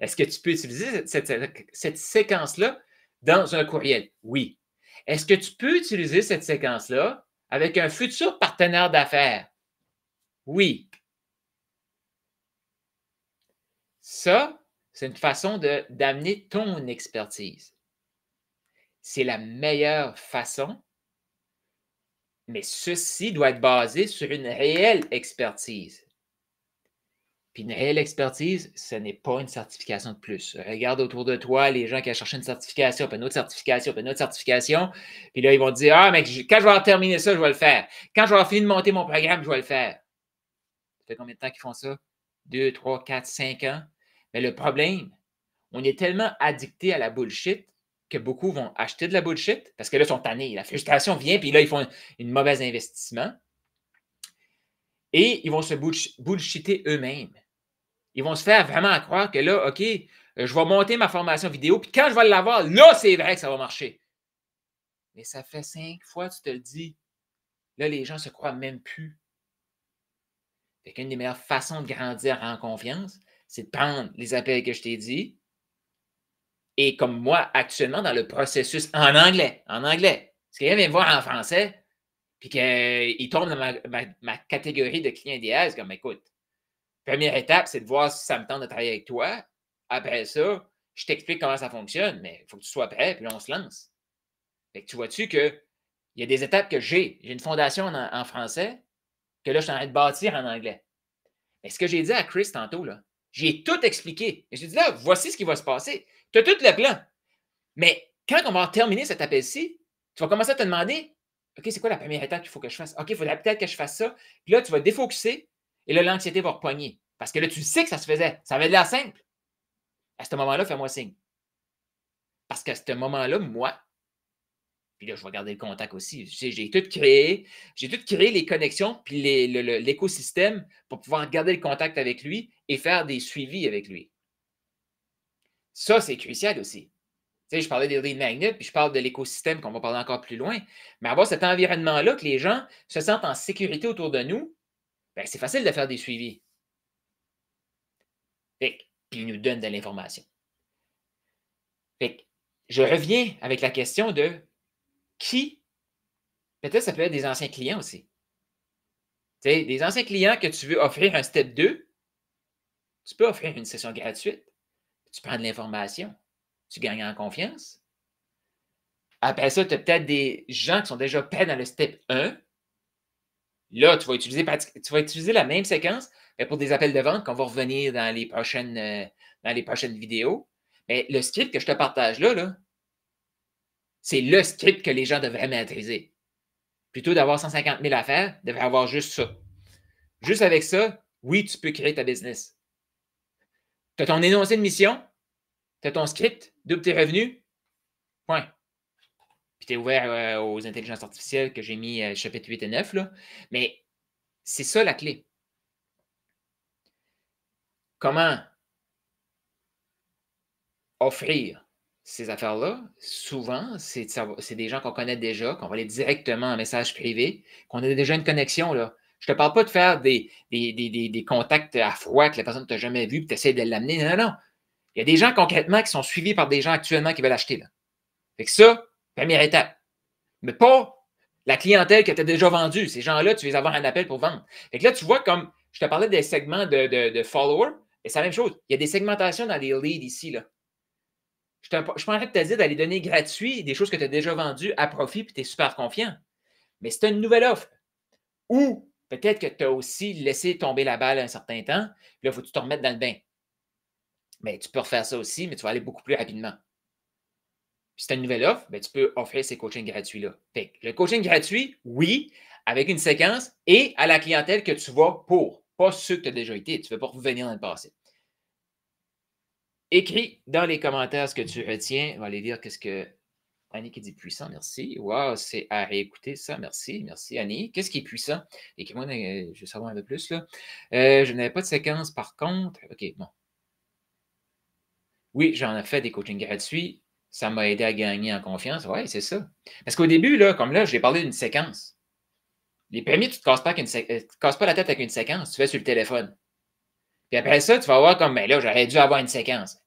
Est-ce que tu peux utiliser cette séquence-là dans un courriel? Oui. Est-ce que tu peux utiliser cette séquence-là avec un futur partenaire d'affaires? Oui. Ça, c'est une façon d'amener ton expertise. C'est la meilleure façon, mais ceci doit être basé sur une réelle expertise. Puis une réelle expertise, ce n'est pas une certification de plus. Regarde autour de toi les gens qui ont cherché une certification, puis une autre certification, puis une autre certification. Puis là, ils vont te dire: Ah, mais quand je vais avoir terminé ça, je vais le faire. Quand je vais avoir fini de monter mon programme, je vais le faire. Ça fait combien de temps qu'ils font ça? 2, 3, 4, 5 ans. Mais le problème, on est tellement addicté à la bullshit que beaucoup vont acheter de la bullshit parce que là, ils sont tannés. La frustration vient, puis là, ils font une mauvaise investissement. Et ils vont se bullshiter eux-mêmes. Ils vont se faire vraiment croire que là, OK, je vais monter ma formation vidéo, puis quand je vais l'avoir, là, c'est vrai que ça va marcher. Mais ça fait 5 fois, tu te le dis. Là, les gens ne se croient même plus. Fait qu'une des meilleures façons de grandir en confiance, c'est de prendre les appels que je t'ai dit. Et comme moi, actuellement, dans le processus en anglais. Si quelqu'un vient me voir en français, puis qu'il tombe dans ma catégorie de client idéal, c'est comme, écoute, première étape, c'est de voir si ça me tente de travailler avec toi. Après ça, je t'explique comment ça fonctionne, mais il faut que tu sois prêt, puis là, on se lance. Fait que tu vois-tu qu'il y a des étapes que j'ai. J'ai une fondation en français que là, je suis en train de bâtir en anglais. Mais ce que j'ai dit à Chris tantôt, là, j'ai tout expliqué. J'ai dit là, voici ce qui va se passer. Tu as tout le plan. Mais quand on va terminer cet appel-ci, tu vas commencer à te demander: OK, c'est quoi la première étape qu'il faut que je fasse? OK, il faudrait peut-être que je fasse ça. Puis là, tu vas défocuser et là, l'anxiété va repogner. Parce que là, tu sais que ça se faisait. Ça avait de l'air simple. À ce moment-là, fais-moi signe. Parce qu'à ce moment-là, moi, puis là, je vais garder le contact aussi. J'ai tout créé les connexions, puis l'écosystème pour pouvoir garder le contact avec lui et faire des suivis avec lui. Ça, c'est crucial aussi. Tu sais, je parlais des lead magnets, puis je parle de l'écosystème qu'on va parler encore plus loin. Mais avoir cet environnement-là, que les gens se sentent en sécurité autour de nous, bien, c'est facile de faire des suivis. Puis ils nous donnent de l'information. Fait que je reviens avec la question de qui, peut-être ça peut être des anciens clients aussi. Tu sais, des anciens clients que tu veux offrir un step 2, tu peux offrir une session gratuite. Tu prends de l'information. Tu gagnes en confiance. Après ça, tu as peut-être des gens qui sont déjà prêts dans le step 1. Là, tu vas utiliser la même séquence, mais pour des appels de vente qu'on va revenir dans les prochaines vidéos. Mais le script que je te partage là, c'est le script que les gens devraient maîtriser. Plutôt d'avoir 150 000 affaires, devrait avoir juste ça. Juste avec ça, oui, tu peux créer ta business. Tu as ton énoncé de mission, tu as ton script, double tes revenus, point. Puis tu es ouvert aux intelligences artificielles que j'ai mis chapitre 8 et 9, là. Mais c'est ça la clé. Comment offrir ces affaires-là? Souvent, c'est des gens qu'on connaît déjà, qu'on va aller directement en message privé, qu'on a déjà une connexion, là. Je ne te parle pas de faire des contacts à froid que la personne ne t'a jamais vu et tu essaies de l'amener. Non, non, non. Il y a des gens concrètement qui sont suivis par des gens actuellement qui veulent acheter, là. Fait que ça, première étape. Mais pas la clientèle que tu as déjà vendue. Ces gens-là, tu veux avoir un appel pour vendre. Fait que là, tu vois, comme je te parlais des segments de followers, et c'est la même chose. Il y a des segmentations dans les leads ici, là. Je ne suis pas en train de te dire d'aller donner gratuit des choses que tu as déjà vendues à profit et tu es super confiant. Mais c'est une nouvelle offre. Ou peut-être que tu as aussi laissé tomber la balle un certain temps. Puis là, il faut que tu te remettes dans le bain. Mais tu peux refaire ça aussi, mais tu vas aller beaucoup plus rapidement. Puis si tu as une nouvelle offre, bien, tu peux offrir ces coachings gratuits-là. Fait que le coaching gratuit, oui, avec une séquence et à la clientèle que tu vas pour. Pas ceux que tu as déjà été. Tu ne veux pas revenir dans le passé. Écris dans les commentaires ce que tu retiens. On va aller dire qu'est-ce que Annie qui dit puissant, merci. Wow, c'est à réécouter ça. Merci, merci Annie. Qu'est-ce qui est puissant? Écris-moi, je veux savoir un peu plus. Là. Je n'avais pas de séquence par contre. OK, bon. Oui, j'en ai fait des coachings gratuits. Ça m'a aidé à gagner en confiance. Oui, c'est ça. Parce qu'au début, là, comme là, j'ai parlé d'une séquence. Les premiers, tu ne te casses pas la tête avec une séquence, tu fais sur le téléphone. Puis après ça, tu vas voir comme, ben là, j'aurais dû avoir une séquence.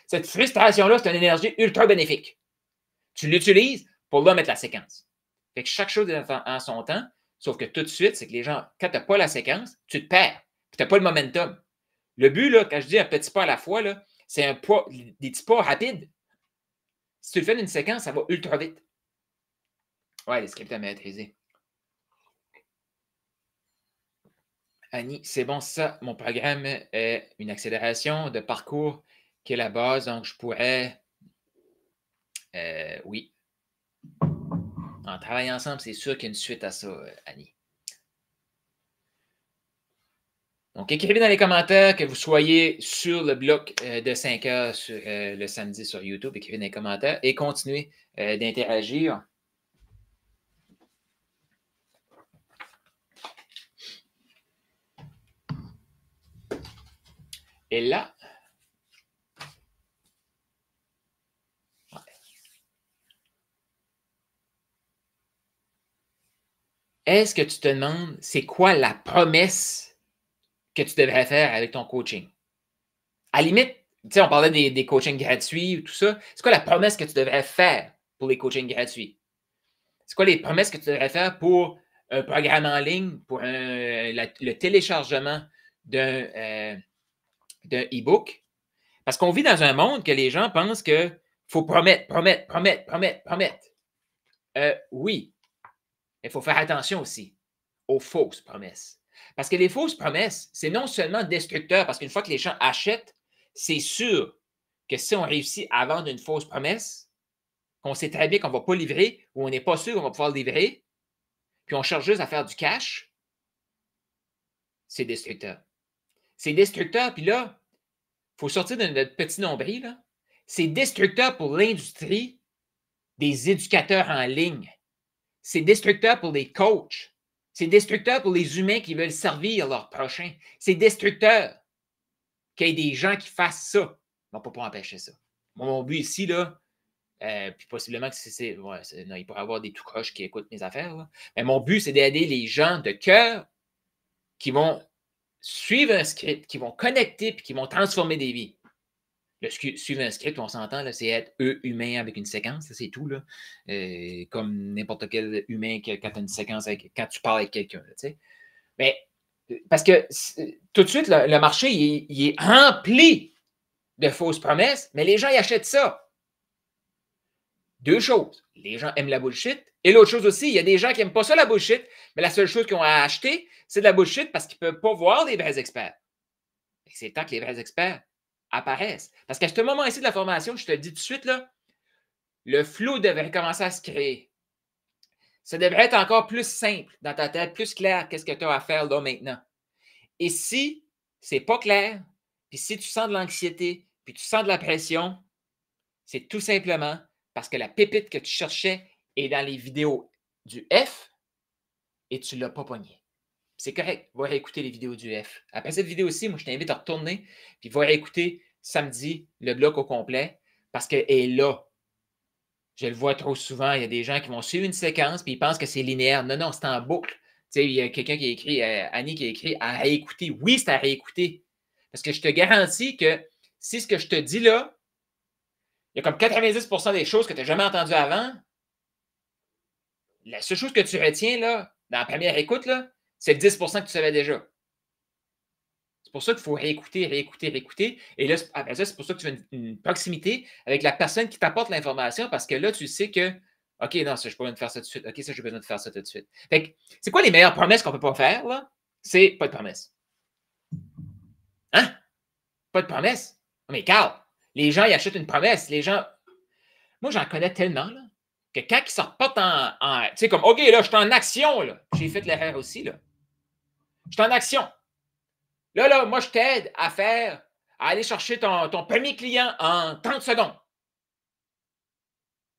Cette frustration-là, c'est une énergie ultra bénéfique. Tu l'utilises pour là mettre la séquence. Fait que chaque chose est en son temps, sauf que tout de suite, c'est que les gens, quand tu n'as pas la séquence, tu te perds. Puis tu n'as pas le momentum. Le but, là, quand je dis un petit pas à la fois, c'est des petits pas rapides. Si tu le fais d'une séquence, ça va ultra vite. Ouais, les scripts à maîtriser. Annie, c'est bon ça. Mon programme est une accélération de parcours qui est la base. Donc, je pourrais, oui. En travaillant ensemble, c'est sûr qu'il y a une suite à ça, Annie. Donc, écrivez dans les commentaires que vous soyez sur le bloc de 5 heures le samedi sur YouTube. Écrivez dans les commentaires et continuez d'interagir. Et là, est-ce que tu te demandes c'est quoi la promesse que tu devrais faire avec ton coaching? À la limite, tu sais, on parlait des coachings gratuits ou tout ça. C'est quoi la promesse que tu devrais faire pour les coachings gratuits? C'est quoi les promesses que tu devrais faire pour un programme en ligne, pour le téléchargement d'un e-book? Parce qu'on vit dans un monde que les gens pensent qu'il faut promettre, promettre, promettre, promettre, promettre. Oui, il faut faire attention aussi aux fausses promesses. Parce que les fausses promesses, c'est non seulement destructeur, parce qu'une fois que les gens achètent, c'est sûr que si on réussit à vendre une fausse promesse, qu'on sait très bien qu'on ne va pas livrer ou on n'est pas sûr qu'on va pouvoir livrer, puis on cherche juste à faire du cash, c'est destructeur. C'est destructeur, puis là, il faut sortir de notre petit nombril. Là. C'est destructeur pour l'industrie des éducateurs en ligne. C'est destructeur pour les coachs. C'est destructeur pour les humains qui veulent servir leur prochain. C'est destructeur qu'il y ait des gens qui fassent ça. On ne peut pas empêcher ça. Mon but ici, là, puis possiblement que non, il pourrait y avoir des tout croches qui écoutent mes affaires. Là. Mais mon but, c'est d'aider les gens de cœur qui vont suivre un script, qui vont connecter et qui vont transformer des vies. Suivre un script, on s'entend, c'est être humain avec une séquence, c'est tout. Là. Comme n'importe quel humain quand tu as une séquence, quand tu parles avec quelqu'un. Mais parce que tout de suite, le marché, il est rempli de fausses promesses, mais les gens ils achètent ça. Deux choses. Les gens aiment la bullshit. Et l'autre chose aussi, il y a des gens qui n'aiment pas ça, la bullshit, mais la seule chose qu'ils ont à acheter, c'est de la bullshit parce qu'ils ne peuvent pas voir les vrais experts. C'est temps que les vrais experts apparaissent. Parce qu'à ce moment-ci de la formation, je te le dis tout de suite, là, le flow devrait commencer à se créer. Ça devrait être encore plus simple dans ta tête, plus clair qu'est-ce que tu as à faire là maintenant. Et si c'est pas clair, puis si tu sens de l'anxiété, puis tu sens de la pression, c'est tout simplement parce que la pépite que tu cherchais est dans les vidéos du F et tu ne l'as pas pogné. C'est correct, va réécouter les vidéos du F. Après cette vidéo-ci, moi, je t'invite à retourner, puis va réécouter samedi le bloc au complet parce qu'elle est là. Je le vois trop souvent, il y a des gens qui vont suivre une séquence puis ils pensent que c'est linéaire. Non, non, c'est en boucle. Tu sais, il y a quelqu'un qui a écrit, Annie qui a écrit à réécouter. Oui, c'est à réécouter. Parce que je te garantis que si ce que je te dis là, il y a comme 90% des choses que tu n'as jamais entendues avant, la seule chose que tu retiens là, dans la première écoute, là, c'est le 10% que tu savais déjà. C'est pour ça qu'il faut réécouter, réécouter, réécouter. Et là, après ça, c'est pour ça que tu fais une proximité avec la personne qui t'apporte l'information parce que là, tu sais que, OK, non, ça, je n'ai pas besoin de faire ça tout de suite. OK, ça, j'ai besoin de faire ça tout de suite. Fait que, c'est quoi les meilleures promesses qu'on ne peut pas faire, là? C'est pas de promesses. Hein? Pas de promesses? Mais Carl, les gens, ils achètent une promesse. Les gens, moi, j'en connais tellement, là, que quand ils sortent pas tu sais, comme, OK, là, je suis en action, là. J'ai fait l'erreur aussi, là. Je suis en action. Là, moi, je t'aide à aller chercher ton premier client en 30 secondes.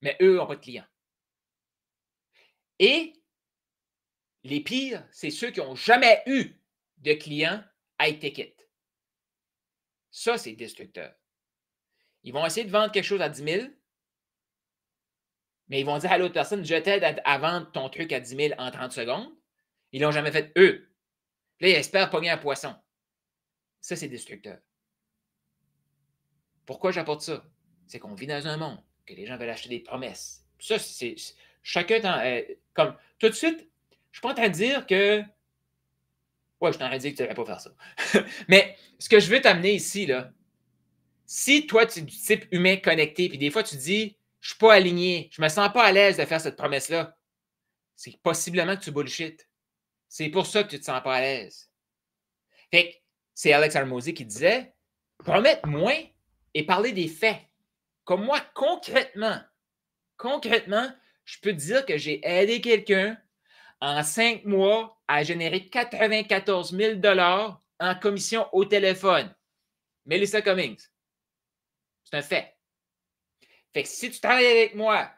Mais eux n'ont pas de clients. Et les pires, c'est ceux qui n'ont jamais eu de clients high ticket. Ça, c'est destructeur. Ils vont essayer de vendre quelque chose à 10 000, mais ils vont dire à l'autre personne, je t'aide à vendre ton truc à 10 000 en 30 secondes. Ils ne l'ont jamais fait eux. Là, ils espèrent pogner un poisson. Ça, c'est destructeur. Pourquoi j'apporte ça? C'est qu'on vit dans un monde que les gens veulent acheter des promesses. Ça, c'est chacun comme tout de suite, je ne suis pas en train de dire que. Ouais, je suis en train de dire que tu ne devrais pas faire ça. Mais ce que je veux t'amener ici, là, si toi, tu es du type humain connecté, puis des fois, tu dis, je ne suis pas aligné, je ne me sens pas à l'aise de faire cette promesse-là, c'est possiblement que tu bullshit. C'est pour ça que tu ne te sens pas à l'aise. Fait que c'est Alex Hormozy qui disait, promettre moins et parler des faits. Comme moi, concrètement, je peux te dire que j'ai aidé quelqu'un en 5 mois à générer 94 000 en commission au téléphone. Melissa Cummings. C'est un fait. Fait que si tu travailles avec moi,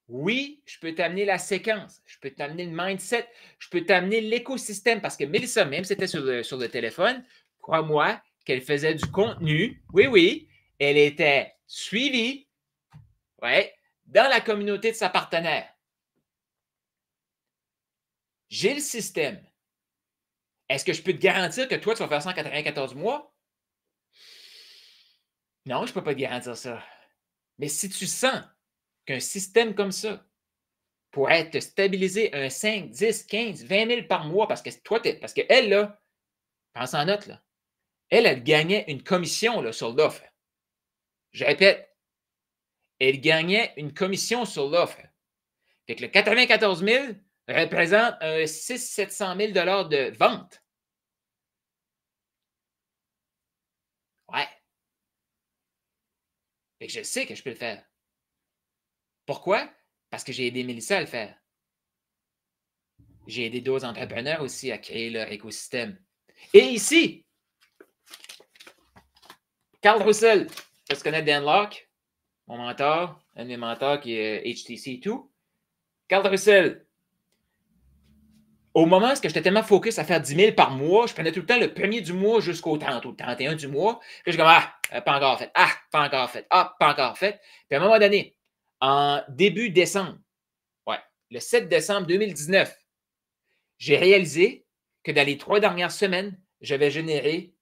oui, je peux t'amener la séquence, je peux t'amener le mindset, je peux t'amener l'écosystème parce que Melissa, même si c'était sur le téléphone, crois-moi qu'elle faisait du contenu. Oui, oui. Elle était suivie, ouais, dans la communauté de sa partenaire. J'ai le système. Est-ce que je peux te garantir que toi, tu vas faire ça en 94 mois? Non, je ne peux pas te garantir ça. Mais si tu sens qu'un système comme ça pourrait te stabiliser un 5, 10, 15, 20 000 par mois, parce que toi, parce qu'elle, là, pense en note, là, elle gagnait une commission là, sur l'offre. Je répète, elle gagnait une commission sur l'offre. Fait que le 94 000 représente un 600 000 700 000 de vente. Ouais. Fait que je sais que je peux le faire. Pourquoi? Parce que j'ai aidé Mélissa à le faire. J'ai aidé d'autres entrepreneurs aussi à créer leur écosystème. Et ici, Carl Roussel, je connais Dan Locke, mon mentor, un de mes mentors qui est HTC et tout. Carl Roussel, au moment où j'étais tellement focus à faire 10 000 par mois, je prenais tout le temps le premier du mois jusqu'au 30 ou 31 du mois. Puis je suis comme, pas encore fait. Ah, pas encore fait. Ah, pas encore fait. Puis à un moment donné, en début décembre, ouais, le 7 décembre 2019, j'ai réalisé que dans les 3 dernières semaines, j'avais généré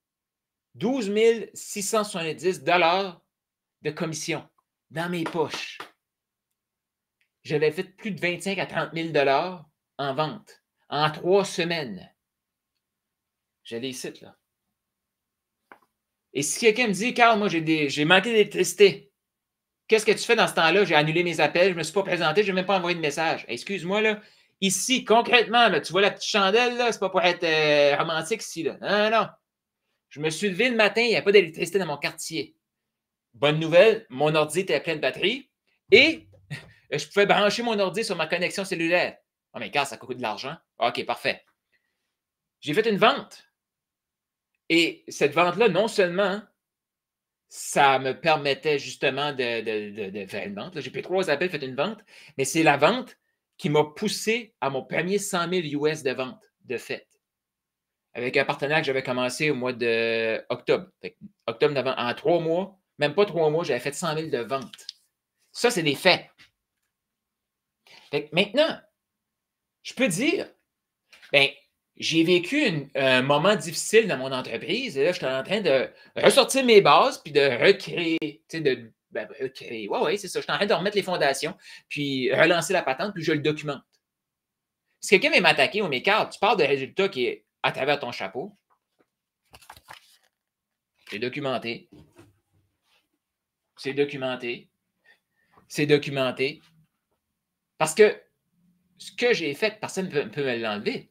12 670 de commission dans mes poches. J'avais fait plus de 25 à 30 000 en vente en 3 semaines. J'allais ici, là. Et si quelqu'un me dit, Carl, moi, j'ai manqué d'électricité, qu'est-ce que tu fais dans ce temps-là? J'ai annulé mes appels, je ne me suis pas présenté, je n'ai même pas envoyé de message. Excuse-moi, là. Ici, concrètement, là, tu vois la petite chandelle, là, c'est pas pour être romantique ici. Là. Non, non, non. Je me suis levé le matin, il n'y a pas d'électricité dans mon quartier. Bonne nouvelle, mon ordi était plein de batterie et je pouvais brancher mon ordi sur ma connexion cellulaire. Oh, mais Carl, ça coûte de l'argent. OK, parfait. J'ai fait une vente. Et cette vente-là, non seulement ça me permettait justement de faire une vente. J'ai pris 3 appels, fait une vente, mais c'est la vente qui m'a poussé à mon premier 100 000 US de vente, de fait, avec un partenaire que j'avais commencé au mois d'octobre. Octobre, novembre, en 3 mois, même pas 3 mois, j'avais fait 100 000 de vente. Ça, c'est des faits. Fait que maintenant, je peux dire, bien, j'ai vécu un moment difficile dans mon entreprise et là, je suis en train de ressortir mes bases puis de recréer, tu sais, recréer. Oui, c'est ça. Je suis en train de remettre les fondations puis relancer la patente puis je le documente. Si quelqu'un vient m'attaquer au Carl, tu parles de résultats qui est à travers ton chapeau. C'est documenté. C'est documenté. C'est documenté. Parce que ce que j'ai fait, personne ne peut me l'enlever.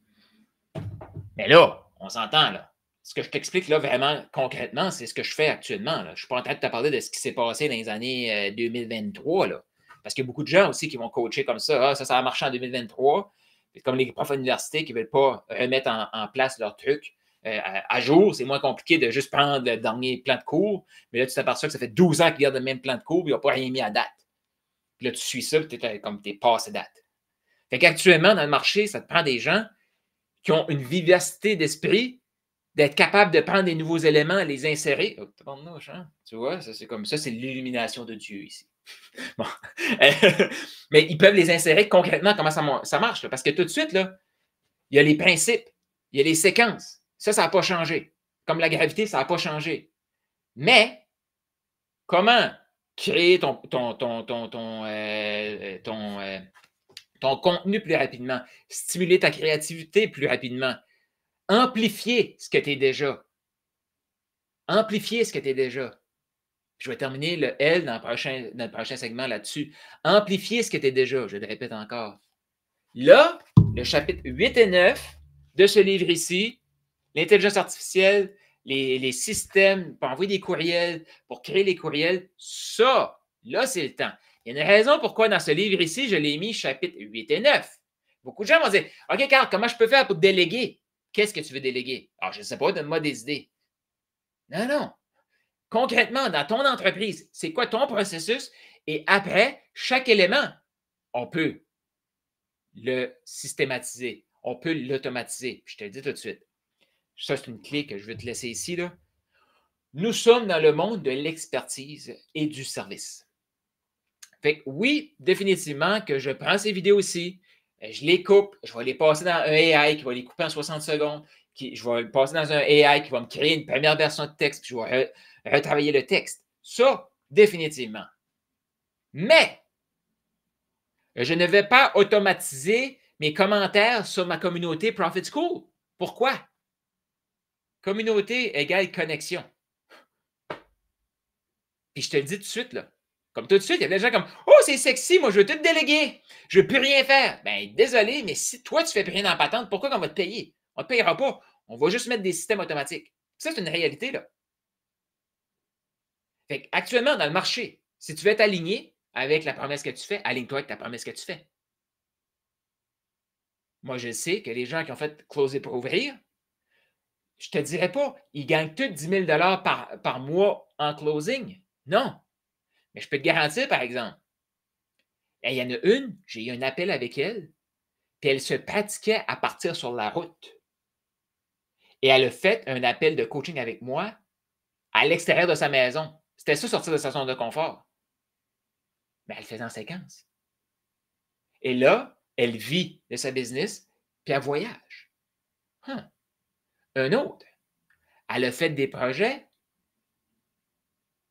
Mais là, on s'entend, là. Ce que je t'explique là vraiment concrètement, c'est ce que je fais actuellement. Là. Je ne suis pas en train de te parler de ce qui s'est passé dans les années 2023. Là. Parce qu'il y a beaucoup de gens aussi qui vont coacher comme ça. Ah, ça a marché en 2023. C'est comme les profs d'université qui ne veulent pas remettre en place leurs trucs à jour. C'est moins compliqué de juste prendre le dernier plan de cours. Mais là, tu t'aperçois que ça fait 12 ans qu'ils gardent le même plan de cours et ils n'ont pas rien mis à date. Puis là, tu suis ça, puis tu es passé date. Fait qu'actuellement, dans le marché, ça te prend des gens qui ont une vivacité d'esprit, d'être capable de prendre des nouveaux éléments, les insérer. Oh, tu vois, ça, c'est comme ça, c'est l'illumination de Dieu ici. Bon. Mais ils peuvent les insérer concrètement, comment ça marche. Là, parce que tout de suite, là, il y a les principes, il y a les séquences. Ça n'a pas changé. Comme la gravité, ça n'a pas changé. Mais, comment créer ton contenu plus rapidement, stimuler ta créativité plus rapidement, amplifier ce que tu es déjà. Amplifier ce que tu es déjà. Je vais terminer le L dans le prochain segment là-dessus. Amplifier ce que tu es déjà. Je le répète encore. Là, le chapitre 8 et 9 de ce livre ici, l'intelligence artificielle, les systèmes pour envoyer des courriels, pour créer les courriels, ça, là, c'est le temps. Il y a une raison pourquoi dans ce livre ici, je l'ai mis chapitre 8 et 9. Beaucoup de gens vont dire, OK, Carl, comment je peux faire pour déléguer? Qu'est-ce que tu veux déléguer? Alors, je ne sais pas, donne-moi des idées. Non, non. Concrètement, dans ton entreprise, c'est quoi ton processus? Et après, chaque élément, on peut le systématiser. On peut l'automatiser. Je te le dis tout de suite. Ça, c'est une clé que je vais te laisser ici. Là. Nous sommes dans le monde de l'expertise et du service. Fait que oui, définitivement que je prends ces vidéos ici, je les coupe, je vais les passer dans un AI qui va les couper en 60 secondes, je vais le passer dans un AI qui va me créer une première version de texte, puis je vais retravailler le texte. Ça, définitivement. Mais, je ne vais pas automatiser mes commentaires sur ma communauté Profit School. Pourquoi? Communauté égale connexion. Puis je te le dis tout de suite, là. Comme tout de suite, il y a des gens comme « Oh, c'est sexy, moi, je veux tout déléguer. Je ne veux plus rien faire. » Bien, désolé, mais si toi, tu ne fais plus rien dans la patente, pourquoi on va te payer? On ne te payera pas. On va juste mettre des systèmes automatiques. Ça, c'est une réalité, là. Fait qu'actuellement, dans le marché, si tu veux être aligné avec la promesse que tu fais, aligne-toi avec ta promesse que tu fais. Moi, je sais que les gens qui ont fait closer pour ouvrir, je ne te dirais pas, ils gagnent tous 10 000 par mois en closing. Non. Mais je peux te garantir, par exemple, il y en a une, j'ai eu un appel avec elle, puis elle se pratiquait à partir sur la route. Et elle a fait un appel de coaching avec moi à l'extérieur de sa maison. C'était ça, sortir de sa zone de confort. Mais elle le faisait en séquence. Et là, elle vit de sa business, puis elle voyage. Un autre, elle a fait des projets,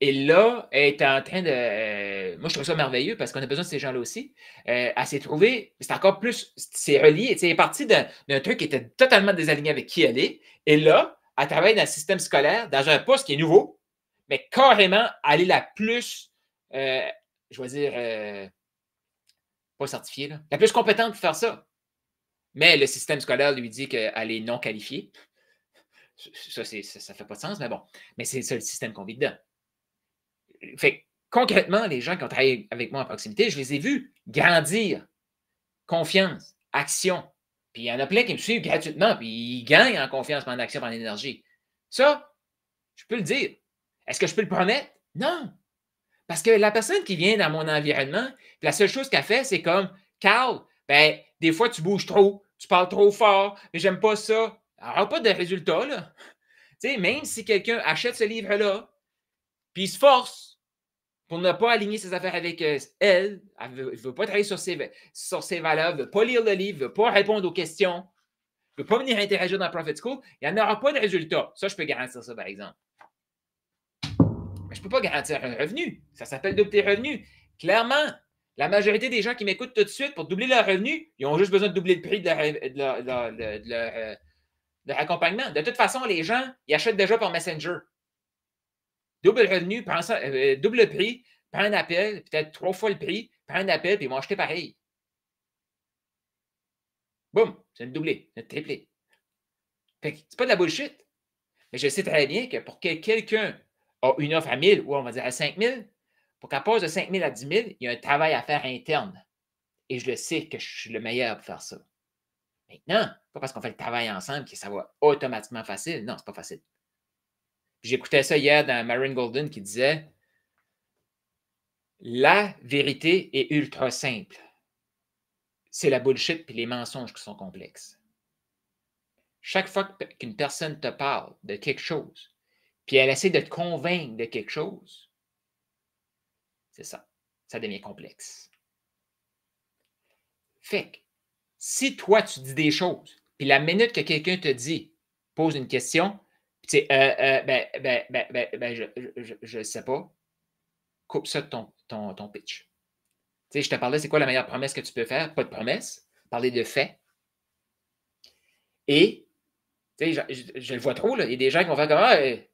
et là, elle est en train de. Moi, je trouve ça merveilleux parce qu'on a besoin de ces gens-là aussi. Elle s'est trouvée, c'est encore plus, c'est relié. Elle est partie d'un truc qui était totalement désaligné avec qui elle est. Et là, elle travaille dans le système scolaire, dans un poste qui est nouveau. mais carrément, elle est la plus, je vais dire, pas certifiée, là, la plus compétente pour faire ça. Mais le système scolaire lui dit qu'elle est non qualifiée. Ça, ça fait pas de sens, mais bon. Mais c'est ça le système qu'on vit dedans. Fait que, concrètement, les gens qui ont travaillé avec moi en proximité, je les ai vus grandir. Confiance, action. Puis il y en a plein qui me suivent gratuitement, puis ils gagnent en confiance, en action, en énergie. Ça, je peux le dire. Est-ce que je peux le promettre? Non. Parce que la personne qui vient dans mon environnement, la seule chose qu'elle fait, c'est comme Carl, ben, des fois, tu bouges trop, tu parles trop fort, mais j'aime pas ça. Elle n'aura pas de résultat, là. Tu sais, même si quelqu'un achète ce livre-là, puis il se force pour ne pas aligner ses affaires avec elle ne veut pas travailler sur ses valeurs, elle ne veut pas lire le livre, elle ne veut pas répondre aux questions, elle ne veut pas venir interagir dans Profit School, il n'y en aura pas de résultat. Ça, je peux garantir ça, par exemple. Mais je ne peux pas garantir un revenu. Ça s'appelle doubler tes revenus. Clairement, la majorité des gens qui m'écoutent tout de suite pour doubler leur revenu, ils ont juste besoin de doubler le prix de leur accompagnement. De toute façon, les gens, ils achètent déjà par Messenger. Double le revenu, double le prix, prends un appel, peut-être 3 fois le prix, prends un appel, puis ils vont acheter pareil. Boum, c'est une doublée, c'est une triplée. Fait que c'est pas de la bullshit. Mais je sais très bien que pour que quelqu'un a une offre à 1000 ou on va dire à 5000, pour qu'elle passe de 5000 à 10 000, il y a un travail à faire interne. Et je le sais que je suis le meilleur pour faire ça. Maintenant, pas parce qu'on fait le travail ensemble que ça va automatiquement facile. Non, c'est pas facile. J'écoutais ça hier dans Marin Golden qui disait la vérité est ultra simple. C'est la bullshit et les mensonges qui sont complexes. Chaque fois qu'une personne te parle de quelque chose, puis elle essaie de te convaincre de quelque chose, c'est ça. Ça devient complexe. Fait que, si toi, tu dis des choses, puis la minute que quelqu'un te dit, pose une question, puis tu sais, je ne sais pas, coupe ça de ton pitch. Tu sais, je te parlais, c'est quoi la meilleure promesse que tu peux faire? Pas de promesse, parler de faits. Et, tu sais, je le vois trop, là. Il y a des gens qui vont faire comme,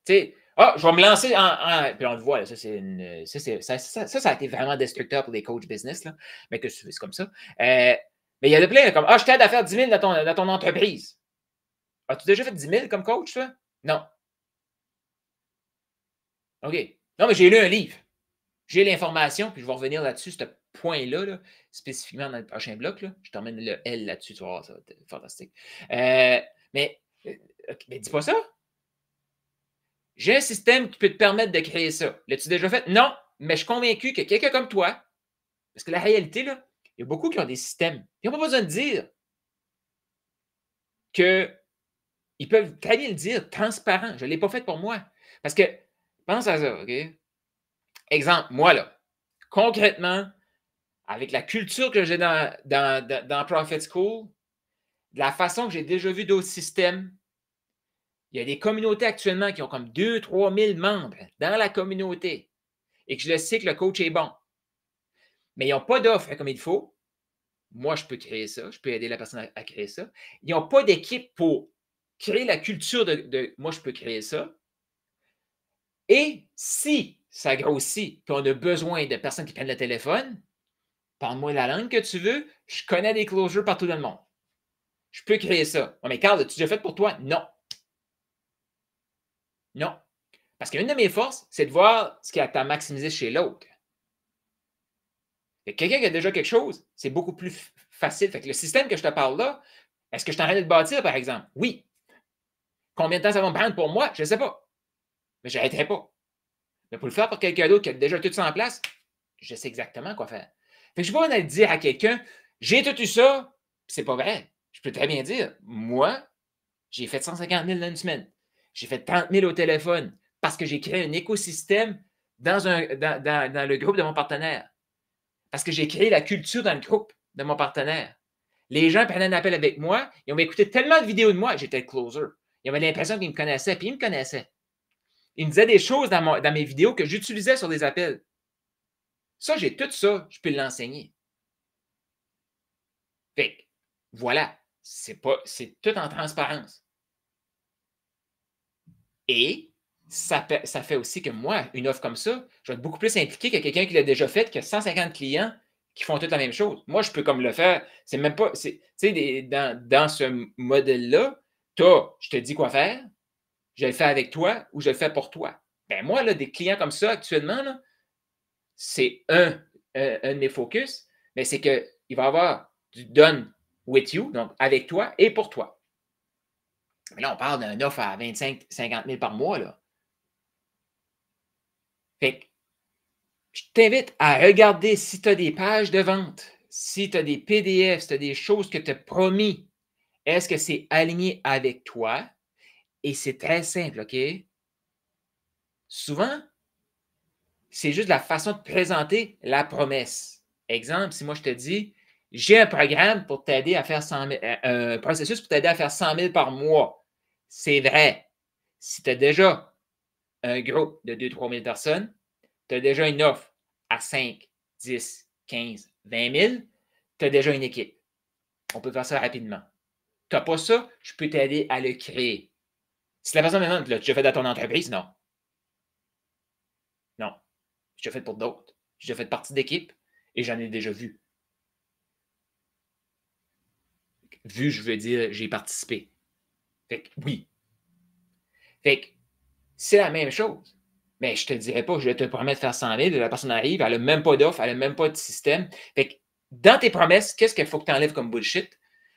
tu sais, je vais me lancer en. Puis on le voit, là, ça, ça a été vraiment destructeur pour les coachs business, là, mais que c'est comme ça. Mais il y a de plein, là, comme, je t'aide à faire 10 000 dans ton entreprise. As-tu déjà fait 10 000 comme coach, toi? Non. OK. Non, mais j'ai lu un livre. J'ai l'information, puis je vais revenir là-dessus, ce point-là, là, spécifiquement dans le prochain bloc. Là. Je t'emmène le L là-dessus, tu vas voir, ça va être fantastique. Mais dis pas ça. J'ai un système qui peut te permettre de créer ça. L'as-tu déjà fait? Non, mais je suis convaincu que quelqu'un comme toi, parce que la réalité, là, il y a beaucoup qui ont des systèmes. Ils n'ont pas besoin de dire qu'ils peuvent très bien le dire, transparent. Je ne l'ai pas fait pour moi. Parce que, pense à ça, OK? Exemple, moi, là, concrètement, avec la culture que j'ai dans Profit School, de la façon que j'ai déjà vu d'autres systèmes, il y a des communautés actuellement qui ont comme 2 000 à 3 000 membres dans la communauté et que je le sais que le coach est bon. Mais ils n'ont pas d'offre comme il faut. Moi, je peux créer ça. Je peux aider la personne à créer ça. Ils n'ont pas d'équipe pour créer la culture de moi, je peux créer ça. Et si ça grossit, qu'on a besoin de personnes qui prennent le téléphone, parle-moi la langue que tu veux, je connais des closures partout dans le monde. Je peux créer ça. Oh, mais Carl, as-tu déjà fait pour toi? Non. Non. Parce qu'une de mes forces, c'est de voir ce qui a à maximiser chez l'autre. Quelqu'un qui a déjà quelque chose, c'est beaucoup plus facile. Fait que le système que je te parle là, est-ce que je suis en train de le bâtir, par exemple? Oui. Combien de temps ça va me prendre pour moi? Je ne sais pas. Mais je n'arrêterai pas. Mais pour le faire pour quelqu'un d'autre qui a déjà tout ça en place, je sais exactement quoi faire. Fait que je ne vais pas aller dire à quelqu'un, j'ai tout eu ça, puis c'est pas vrai. Je peux très bien dire, moi, j'ai fait 150 000 dans une semaine. J'ai fait 30 000 au téléphone parce que j'ai créé un écosystème dans le groupe de mon partenaire. Parce que j'ai créé la culture dans le groupe de mon partenaire. Les gens prenaient un appel avec moi, ils ont écouté tellement de vidéos de moi, j'étais le closer. Ils avaient l'impression qu'ils me connaissaient, puis ils me connaissaient. Ils me disaient des choses dans mes vidéos que j'utilisais sur des appels. Ça, j'ai tout ça, je peux l'enseigner. Fait que, voilà, c'est tout en transparence. Et ça fait aussi que moi, une offre comme ça, je vais être beaucoup plus impliqué que quelqu'un qui l'a déjà fait, qui a 150 clients qui font toutes la même chose. Moi, je peux comme le faire. C'est même pas. Tu sais, dans ce modèle-là, je te dis quoi faire, je le fais avec toi ou je le fais pour toi. Ben moi, là, des clients comme ça actuellement, là, c'est un de mes focus, mais c'est qu'il va y avoir du done with you, donc avec toi et pour toi. Mais là, on parle d'une offre à 25-50 000 par mois. Là. Fait que je t'invite à regarder si tu as des pages de vente, si tu as des PDF, si tu as des choses que tu as promis. Est-ce que c'est aligné avec toi? Et c'est très simple, OK? Souvent, c'est juste la façon de présenter la promesse. Exemple, si moi je te dis, j'ai un programme pour t'aider à faire 100 000, un processus pour t'aider à faire 100 000 par mois. C'est vrai. Si tu as déjà un groupe de 2-3 000 personnes, tu as déjà une offre à 5, 10, 15, 20 000, tu as déjà une équipe. On peut faire ça rapidement. Tu n'as pas ça, je peux t'aider à le créer. Si la personne maintenant, tu l'as déjà fait dans ton entreprise, non. Non. Je l'ai fait pour d'autres. J'ai déjà fait partie d'équipe et j'en ai déjà vu. Vu, je veux dire, j'ai participé. Fait que oui. Fait que c'est la même chose. Mais je ne te dirais pas, je te promets de faire 100 000, la personne arrive, elle n'a même pas d'offre, elle n'a même pas de système. Fait que dans tes promesses, qu'est-ce qu'il faut que tu enlèves comme bullshit?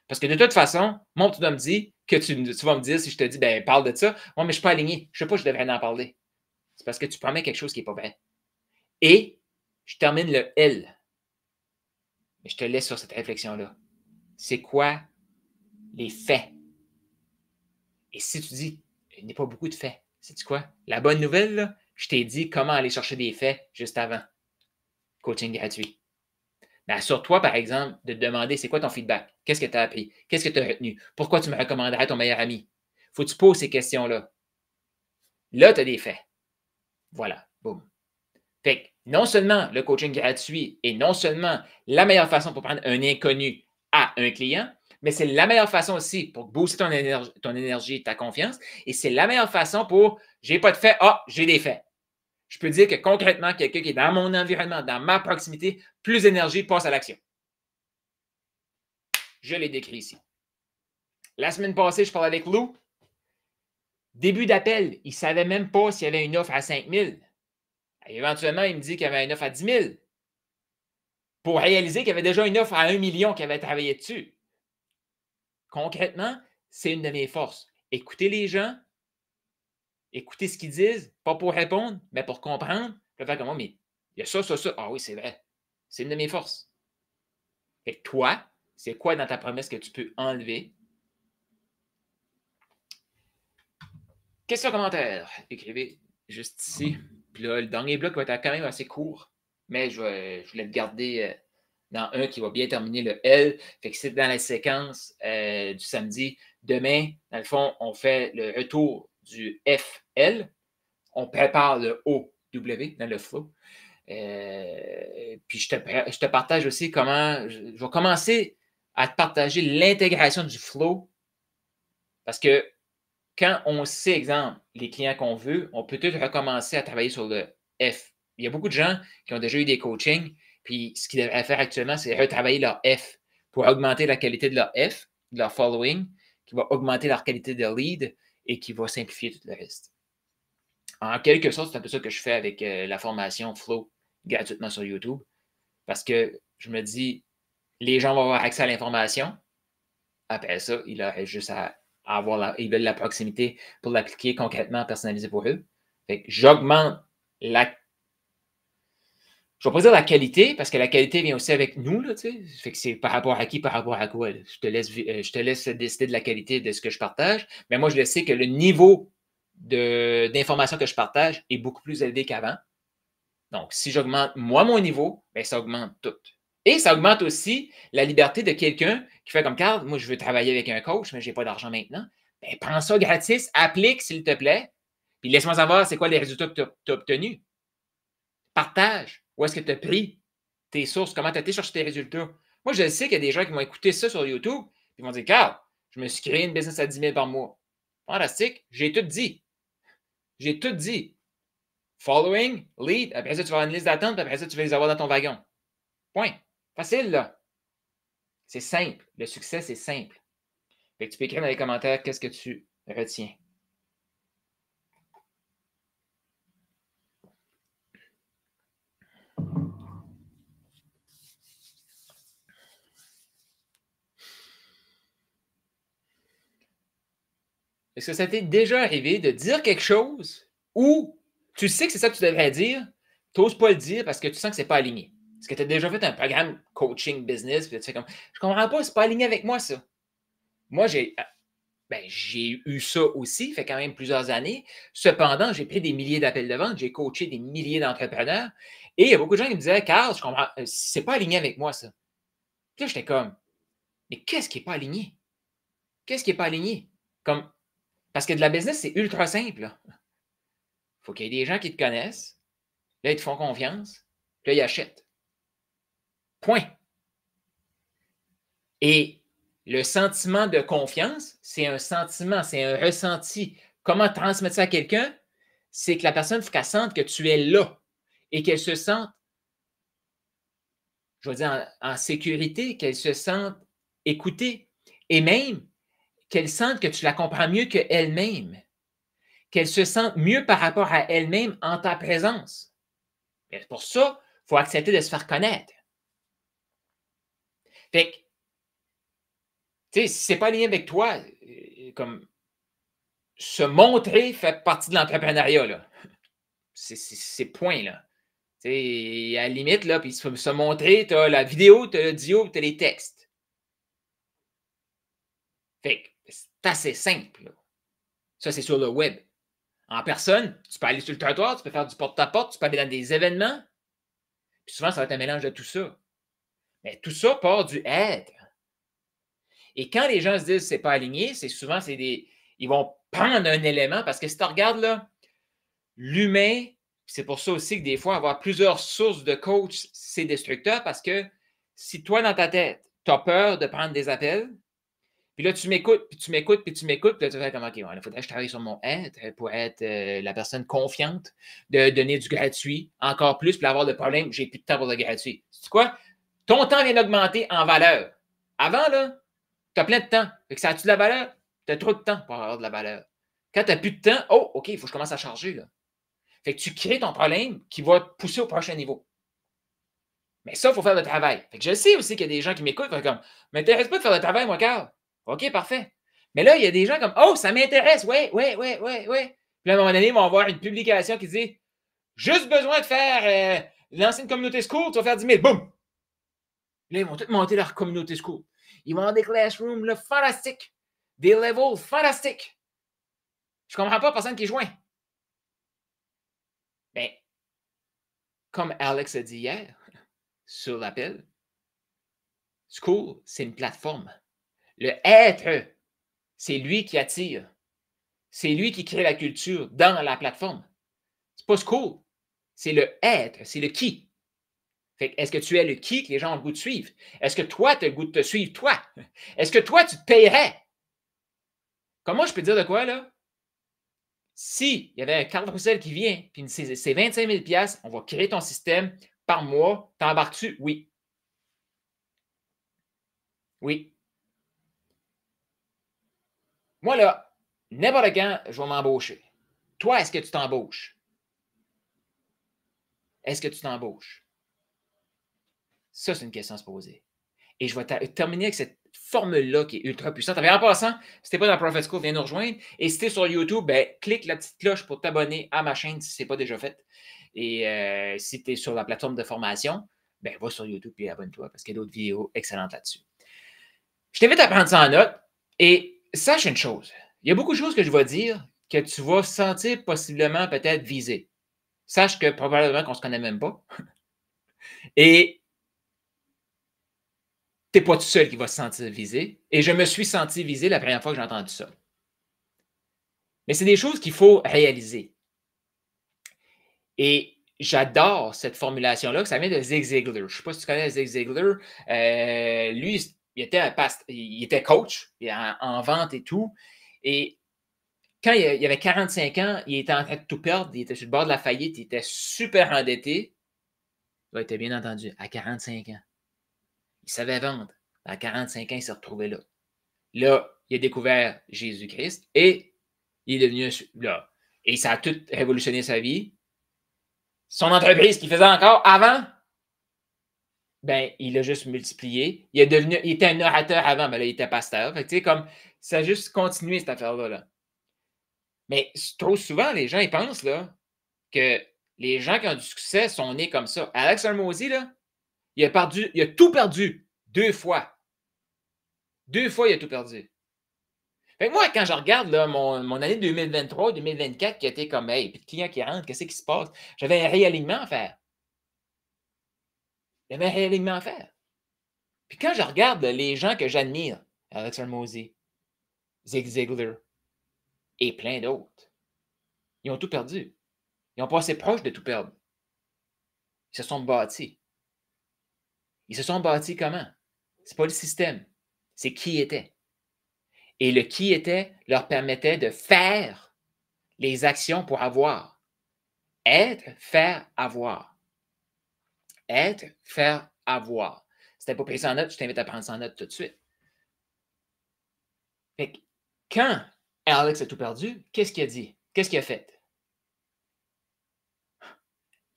Parce que de toute façon, mon tu dois me dire que tu vas me dire si je te dis, ben parle de ça. Moi, mais je ne suis pas aligné. Je ne sais pas, je devrais en parler. C'est parce que tu promets quelque chose qui n'est pas vrai. Et je termine le L. Mais je te laisse sur cette réflexion-là. C'est quoi les faits? Et si tu dis, il n'y a pas beaucoup de faits, sais-tu quoi? La bonne nouvelle, là, je t'ai dit comment aller chercher des faits juste avant. Coaching gratuit. Mais assure-toi, par exemple, de te demander c'est quoi ton feedback? Qu'est-ce que tu as appris? Qu'est-ce que tu as retenu? Pourquoi tu me recommanderais ton meilleur ami? Faut que tu poses ces questions-là. Là, tu as des faits. Voilà. Boum. Fait que non seulement le coaching gratuit est non seulement la meilleure façon pour prendre un inconnu à un client, mais c'est la meilleure façon aussi pour booster ton énergie, ta confiance. Et c'est la meilleure façon pour j'ai pas de faits, j'ai des faits. Je peux dire que concrètement, quelqu'un qui est dans mon environnement, dans ma proximité, plus d'énergie passe à l'action. Je l'ai décrit ici. La semaine passée, je parlais avec Lou. Début d'appel, il ne savait même pas s'il y avait une offre à 5 000. Éventuellement, il me dit qu'il y avait une offre à 10 000 pour réaliser qu'il y avait déjà une offre à 1 million qu'il avait travaillé dessus. Concrètement, c'est une de mes forces. Écouter les gens, écouter ce qu'ils disent, pas pour répondre, mais pour comprendre. Je vais faire comme moi, mais il y a ça, ça, ça. Ah oui, c'est vrai. C'est une de mes forces. Et toi, c'est quoi dans ta promesse que tu peux enlever? Question, commentaire. Écrivez juste ici. Puis là, le dernier bloc va être quand même assez court, mais je voulais le garder dans un qui va bien terminer le L. Fait que c'est dans la séquence du samedi. Demain, dans le fond, on fait le retour du FL. On prépare le OW dans le flow. Puis je te partage aussi comment je vais commencer à te partager l'intégration du flow parce que quand on sait, exemple, les clients qu'on veut, on peut peut-être recommencer à travailler sur le F. Il y a beaucoup de gens qui ont déjà eu des coachings, puis ce qu'ils devraient faire actuellement, c'est retravailler leur F pour augmenter la qualité de leur F, de leur following, qui va augmenter leur qualité de lead et qui va simplifier tout le reste. En quelque sorte, c'est un peu ça que je fais avec la formation Flow gratuitement sur YouTube, parce que je me dis, les gens vont avoir accès à l'information. Après ça, il aurait juste à ils veulent la proximité pour l'appliquer concrètement, personnalisé pour eux. Fait que j'augmente je vais pas dire la qualité, parce que la qualité vient aussi avec nous, là, tu sais. Fait que c'est par rapport à qui, par rapport à quoi. Là. Je te laisse décider de la qualité de ce que je partage. Mais moi, je le sais que le niveau d'information que je partage est beaucoup plus élevé qu'avant. Donc, si j'augmente moi mon niveau, bien, ça augmente tout. Et ça augmente aussi la liberté de quelqu'un qui fait comme Carl, moi, je veux travailler avec un coach, mais je n'ai pas d'argent maintenant. Bien, prends ça gratis, applique, s'il te plaît. Puis laisse-moi savoir c'est quoi les résultats que tu as obtenus. Partage. Où est-ce que tu as pris tes sources? Comment tu as été chercher tes résultats? Moi, je sais qu'il y a des gens qui vont écouter ça sur YouTube et vont dire Carl, je me suis créé une business à 10 000 par mois. Fantastique, j'ai tout dit. J'ai tout dit. Following, lead, après ça, tu vas avoir une liste d'attente, puis après ça, tu vas les avoir dans ton wagon. Point. Facile, là. C'est simple. Le succès, c'est simple. Fait que tu peux écrire dans les commentaires qu'est-ce que tu retiens. Est-ce que ça t'est déjà arrivé de dire quelque chose ou tu sais que c'est ça que tu devrais dire, tu n'oses pas le dire parce que tu sens que ce n'est pas aligné? Est-ce que tu as déjà fait un programme coaching business puis tu fais comme je comprends pas, c'est pas aligné avec moi ça. Moi, j'ai eu ça aussi, fait quand même plusieurs années. Cependant, j'ai pris des milliers d'appels de vente, j'ai coaché des milliers d'entrepreneurs et il y a beaucoup de gens qui me disaient Carl, je comprends, c'est pas aligné avec moi ça. Puis là, j'étais comme mais qu'est-ce qui n'est pas aligné? Qu'est-ce qui n'est pas aligné? Comme parce que de la business, c'est ultra simple. Là. Faut qu'il y ait des gens qui te connaissent. Là, ils te font confiance. Là, ils achètent. Point. Et le sentiment de confiance, c'est un sentiment, c'est un ressenti. Comment transmettre ça à quelqu'un? C'est que la personne, il faut qu'elle sente que tu es là et qu'elle se sente, je veux dire, en sécurité, qu'elle se sente écoutée et même qu'elle sente que tu la comprends mieux qu'elle-même, qu'elle se sente mieux par rapport à elle-même en ta présence. Et pour ça, il faut accepter de se faire connaître. Fait que, tu sais, si ce n'est pas aligné avec toi, comme se montrer fait partie de l'entrepreneuriat, là. C'est point, là. Tu sais, à la limite, là, puis se montrer, tu as la vidéo, tu as l'audio, tu as les textes. Fait que c'est assez simple, là. Ça, c'est sur le web. En personne, tu peux aller sur le trottoir, tu peux faire du porte-à-porte, tu peux aller dans des événements. Puis souvent, ça va être un mélange de tout ça. Mais tout ça part du être. Et quand les gens se disent que ce n'est pas aligné, c'est souvent, ils vont prendre un élément parce que si tu regardes là, l'humain, c'est pour ça aussi que des fois, avoir plusieurs sources de coach, c'est destructeur parce que si toi, dans ta tête, tu as peur de prendre des appels, puis là, tu m'écoutes, puis tu m'écoutes, puis tu m'écoutes, puis là, tu vas comme, OK, il faudrait que je travaille sur mon être pour être la personne confiante, de donner du gratuit, encore plus, puis avoir de problème, j'ai plus de temps pour le gratuit. C'est quoi? Ton temps vient d'augmenter en valeur. Avant, là, tu as plein de temps. Fait que ça a-tu de la valeur? Tu as trop de temps pour avoir de la valeur. Quand tu n'as plus de temps, oh, OK, il faut que je commence à charger. Là. Fait que tu crées ton problème qui va te pousser au prochain niveau. Mais ça, il faut faire le travail. Fait que je sais aussi qu'il y a des gens qui m'écoutent, comme, m'intéresse pas de faire le travail, moi, Carl. OK, parfait. Mais là, il y a des gens comme, oh, ça m'intéresse, ouais. Puis à un moment donné, ils vont avoir une publication qui dit, juste besoin de faire lancer une communauté school, tu vas faire 10 000, boum! Là, ils vont tous monter leur communauté school. Ils vont avoir des classrooms là, fantastiques, des levels fantastiques. Je ne comprends pas personne qui est joint. Bien, comme Alex a dit hier sur l'appel, School, c'est une plateforme. Le être, c'est lui qui attire. C'est lui qui crée la culture dans la plateforme. C'est pas School. C'est le être, c'est le qui. Est-ce que tu es le qui que les gens ont le goût de suivre? Est-ce que toi, tu as le goût de te suivre, toi? Est-ce que toi, tu te payerais? Comment je peux dire de quoi, là? S'il y avait un Carl Roussel qui vient, puis c'est 25 000 $, on va créer ton système par mois, t'embarques-tu? Oui. Oui. Moi, là, n'importe quand, je vais m'embaucher. Toi, est-ce que tu t'embauches? Est-ce que tu t'embauches? Ça, c'est une question à se poser. Et je vais terminer avec cette formule-là qui est ultra puissante. En passant, si tu n'es pas dans Profit School, viens nous rejoindre. Et si tu es sur YouTube, ben, clique la petite cloche pour t'abonner à ma chaîne si ce n'est pas déjà fait. Et si tu es sur la plateforme de formation, ben, va sur YouTube et abonne-toi parce qu'il y a d'autres vidéos excellentes là-dessus. Je t'invite à prendre ça en note et sache une chose. Il y a beaucoup de choses que je vais dire que tu vas sentir possiblement peut-être visé. Sache que probablement qu'on ne se connaît même pas. Et tu n'es pas tout seul qui va se sentir visé. Et je me suis senti visé la première fois que j'ai entendu ça. Mais c'est des choses qu'il faut réaliser. Et j'adore cette formulation-là, que ça vient de Zig Ziglar. Je ne sais pas si tu connais Zig Ziglar. Lui, il était coach en vente et tout. Et quand il avait 45 ans, il était en train de tout perdre, il était sur le bord de la faillite, il était super endetté. Il était bien entendu, à 45 ans. Il savait vendre. À 45 ans, il s'est retrouvé là. Là, il a découvert Jésus-Christ et il est devenu là. Et ça a tout révolutionné sa vie. Son entreprise qu'il faisait encore avant, ben, il a juste multiplié. Il était un orateur avant, ben là, il était pasteur. Fait que, tu sais, comme, ça a juste continué cette affaire-là. Là. Mais trop souvent, les gens, ils pensent, là, que les gens qui ont du succès sont nés comme ça. Alex Hormozy, là, il a tout perdu 2 fois. 2 fois, il a tout perdu. Fait que moi, quand je regarde là, mon année 2023-2024 qui a été comme, hey, puis de clients qui rentrent, qu'est-ce qui se passe? J'avais un réalignement à faire. Il y avait un réalignement à faire. Puis quand je regarde les gens que j'admire, Alex Hormozy, Zig Ziglar et plein d'autres, ils ont tout perdu. Ils ont passé proche de tout perdre. Ils se sont bâtis. Ils se sont bâtis comment? C'est pas le système, c'est qui était. Et le qui était leur permettait de faire les actions pour avoir. Être, faire, avoir. Être, faire, avoir. Si t'as pas pris ça en note, je t'invite à prendre ça en note tout de suite. Fait que quand Alex a tout perdu, qu'est-ce qu'il a dit? Qu'est-ce qu'il a fait?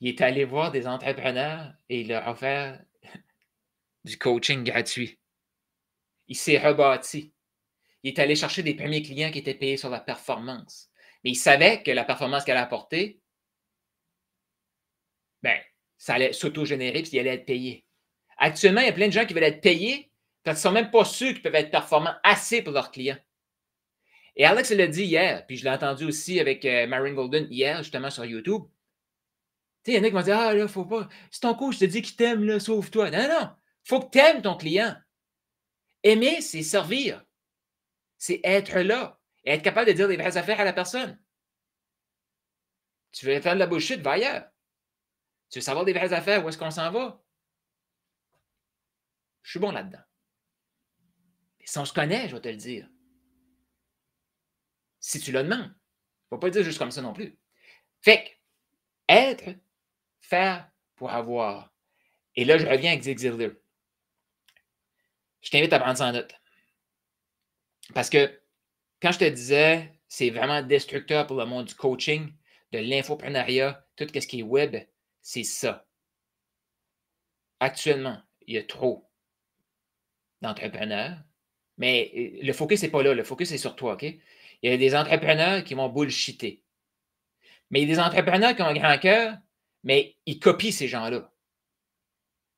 Il est allé voir des entrepreneurs et il leur a offert du coaching gratuit. Il s'est rebâti. Il est allé chercher des premiers clients qui étaient payés sur la performance. Mais il savait que la performance qu'elle apportait, ben, ça allait s'auto-générer puis il allait être payé. Actuellement, il y a plein de gens qui veulent être payés quand ils ne sont même pas sûrs qu'ils peuvent être performants assez pour leurs clients. Et Alex l'a dit hier, puis je l'ai entendu aussi avec Marion Golden hier, justement sur YouTube. Tu sais, il y en a qui vont dire: ah là, faut pas. Si ton coach te dit qu'il t'aime, là, sauve-toi. Non, non, faut que tu aimes ton client. Aimer, c'est servir. C'est être là et être capable de dire des vraies affaires à la personne. Tu veux faire de la bullshit, va ailleurs. Tu veux savoir des vraies affaires, où est-ce qu'on s'en va? Je suis bon là-dedans. Mais si on se connaît, je vais te le dire. Si tu le demandes. Il ne faut pas le dire juste comme ça non plus. Fait que, être, faire pour avoir. Et là, je reviens avec Zig Ziglar. Je t'invite à prendre ça en note. Parce que quand je te disais, c'est vraiment destructeur pour le monde du coaching, de l'infoprenariat, tout ce qui est web, c'est ça. Actuellement, il y a trop d'entrepreneurs, mais le focus n'est pas là. Le focus est sur toi, OK? Il y a des entrepreneurs qui vont bullshiter. Mais il y a des entrepreneurs qui ont un grand cœur, mais ils copient ces gens-là.